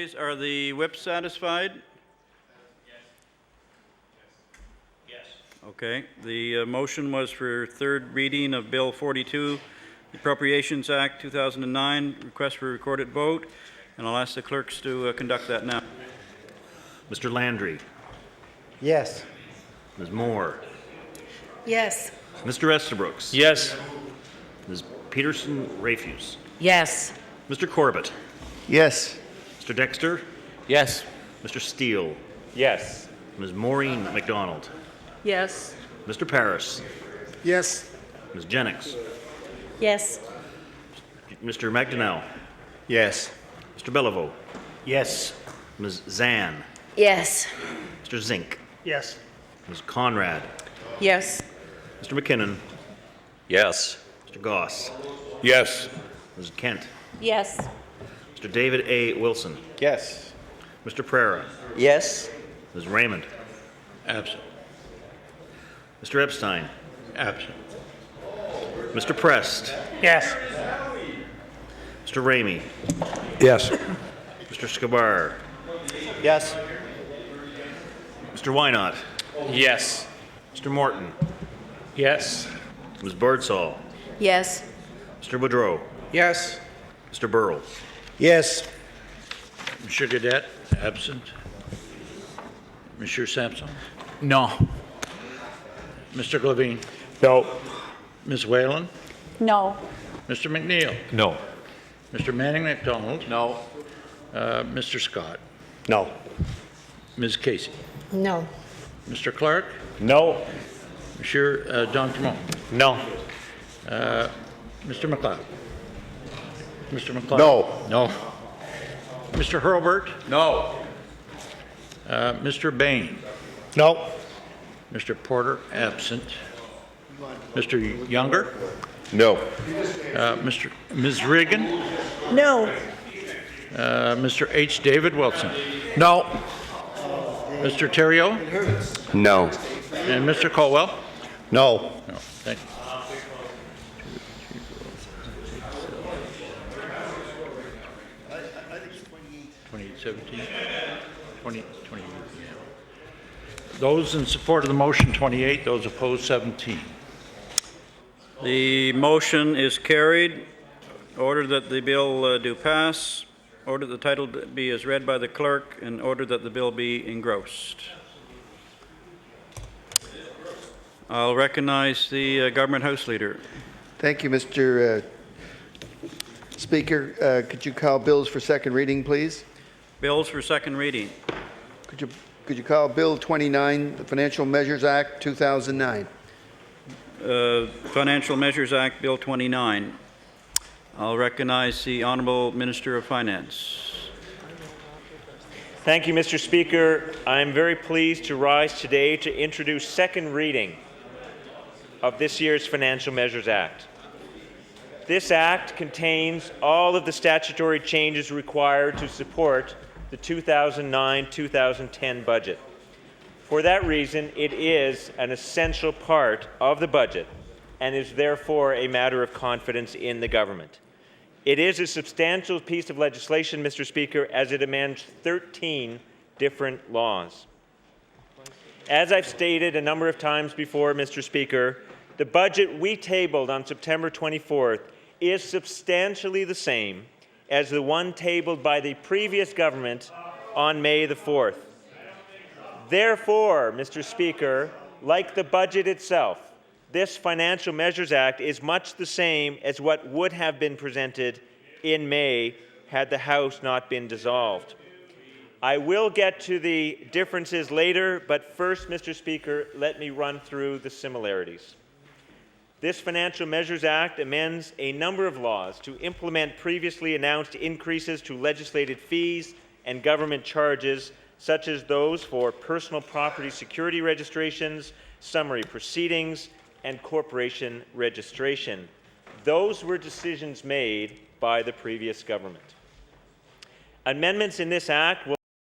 Speaker 2: please. Are the whips satisfied? Yes. Okay. The motion was for third reading of Bill 42, the Appropriations Act 2009, request for recorded vote, and I'll ask the clerks to conduct that now.
Speaker 15: Mr. Landry.
Speaker 8: Yes.
Speaker 15: Ms. Moore.
Speaker 17: Yes.
Speaker 15: Mr. Estabrooks.
Speaker 16: Yes.
Speaker 15: Ms. Peterson-Rafuse.
Speaker 17: Yes.
Speaker 15: Mr. Corbett.
Speaker 5: Yes.
Speaker 15: Mr. Dexter.
Speaker 12: Yes.
Speaker 15: Mr. Steele.
Speaker 9: Yes.
Speaker 15: Ms. Maureen McDonald.
Speaker 10: Yes.
Speaker 15: Mr. Paris.
Speaker 8: Yes.
Speaker 15: Ms. Jennings.
Speaker 18: Yes.
Speaker 15: Mr. McDonnell.
Speaker 19: Yes.
Speaker 15: Mr. Beliveau.
Speaker 8: Yes.
Speaker 15: Ms. Zan.
Speaker 17: Yes.
Speaker 15: Mr. Zink.
Speaker 7: Yes.
Speaker 15: Ms. Conrad.
Speaker 10: Yes.
Speaker 15: Mr. McKinnon.
Speaker 9: Yes.
Speaker 15: Mr. Goss.
Speaker 9: Yes.
Speaker 15: Ms. Kent.
Speaker 18: Yes.
Speaker 15: Mr. David A. Wilson.
Speaker 19: Yes.
Speaker 15: Mr. Prera.
Speaker 19: Yes.
Speaker 15: Ms. Raymond.
Speaker 9: Absent.
Speaker 15: Mr. Epstein.
Speaker 9: Absent.
Speaker 15: Mr. Prest.
Speaker 7: Yes.
Speaker 15: Mr. Ramey.
Speaker 9: Yes.
Speaker 15: Mr. Scabar.
Speaker 19: Yes.
Speaker 15: Mr. Wynot.
Speaker 9: Yes.
Speaker 15: Mr. Morton.
Speaker 9: Yes.
Speaker 15: Ms. Birdsall.
Speaker 17: Yes.
Speaker 15: Mr. Boudreau.
Speaker 8: Yes.
Speaker 15: Mr. Burrow.
Speaker 8: Yes.
Speaker 9: Monsieur Gadet. Absent. Monsieur Sampson.
Speaker 15: No.
Speaker 9: Mr. Glavine.
Speaker 8: No.
Speaker 9: Ms. Whalen.
Speaker 20: No.
Speaker 9: Mr. McNeil.
Speaker 19: No.
Speaker 9: Mr. Manning MacDonald.
Speaker 15: No.
Speaker 9: Mr. Scott.
Speaker 19: No.
Speaker 9: Ms. Casey.
Speaker 6: No.
Speaker 9: Mr. Clark.
Speaker 19: No.
Speaker 9: Monsieur D'Entremont.
Speaker 19: No.
Speaker 9: Mr. McLeod. Mr. McLeod.
Speaker 19: No.
Speaker 9: No. Mr. Hurlbert.
Speaker 15: No.
Speaker 9: Mr. Bain.
Speaker 19: No.
Speaker 9: Mr. Porter, absent. Mr. Younger.
Speaker 13: No.
Speaker 9: Ms. Reagan.
Speaker 17: No.
Speaker 9: Mr. H. David Wilson.
Speaker 8: No.
Speaker 9: Mr. Terrio.
Speaker 19: No.
Speaker 9: And Mr. Colwell.
Speaker 19: No.
Speaker 9: No. Thank you. 2017. 20, yeah. Those in support of the motion, 28. Those opposed, 17.
Speaker 2: The motion is carried. Order that the bill do pass. Order the title be as read by the clerk, and order that the bill be engrossed. I'll recognize the Government House Leader.
Speaker 5: Thank you, Mr. Speaker. Could you call bills for second reading, please?
Speaker 2: Bills for second reading.
Speaker 5: Could you call Bill 29, the Financial Measures Act 2009?
Speaker 2: Financial Measures Act, Bill 29. I'll recognize the Honourable Minister of Finance.
Speaker 9: Thank you, Mr. Speaker. I'm very pleased to rise today to introduce second reading of this year's Financial Measures Act. This Act contains all of the statutory changes required to support the 2009-2010 budget. For that reason, it is an essential part of the budget and is therefore a matter of confidence in the government. It is a substantial piece of legislation, Mr. Speaker, as it amends 13 different laws. As I've stated a number of times before, Mr. Speaker, the budget we tabled on September 24th is substantially the same as the one tabled by the previous government on May the 4th. Therefore, Mr. Speaker, like the budget itself, this Financial Measures Act is much the same as what would have been presented in May had the House not been dissolved. I will get to the differences later, but first, Mr. Speaker, let me run through the similarities. This Financial Measures Act amends a number of laws to implement previously announced increases to legislated fees and government charges, such as those for personal property security registrations, summary proceedings, and corporation registration. Those were decisions made by the previous government. Amendments in this Act will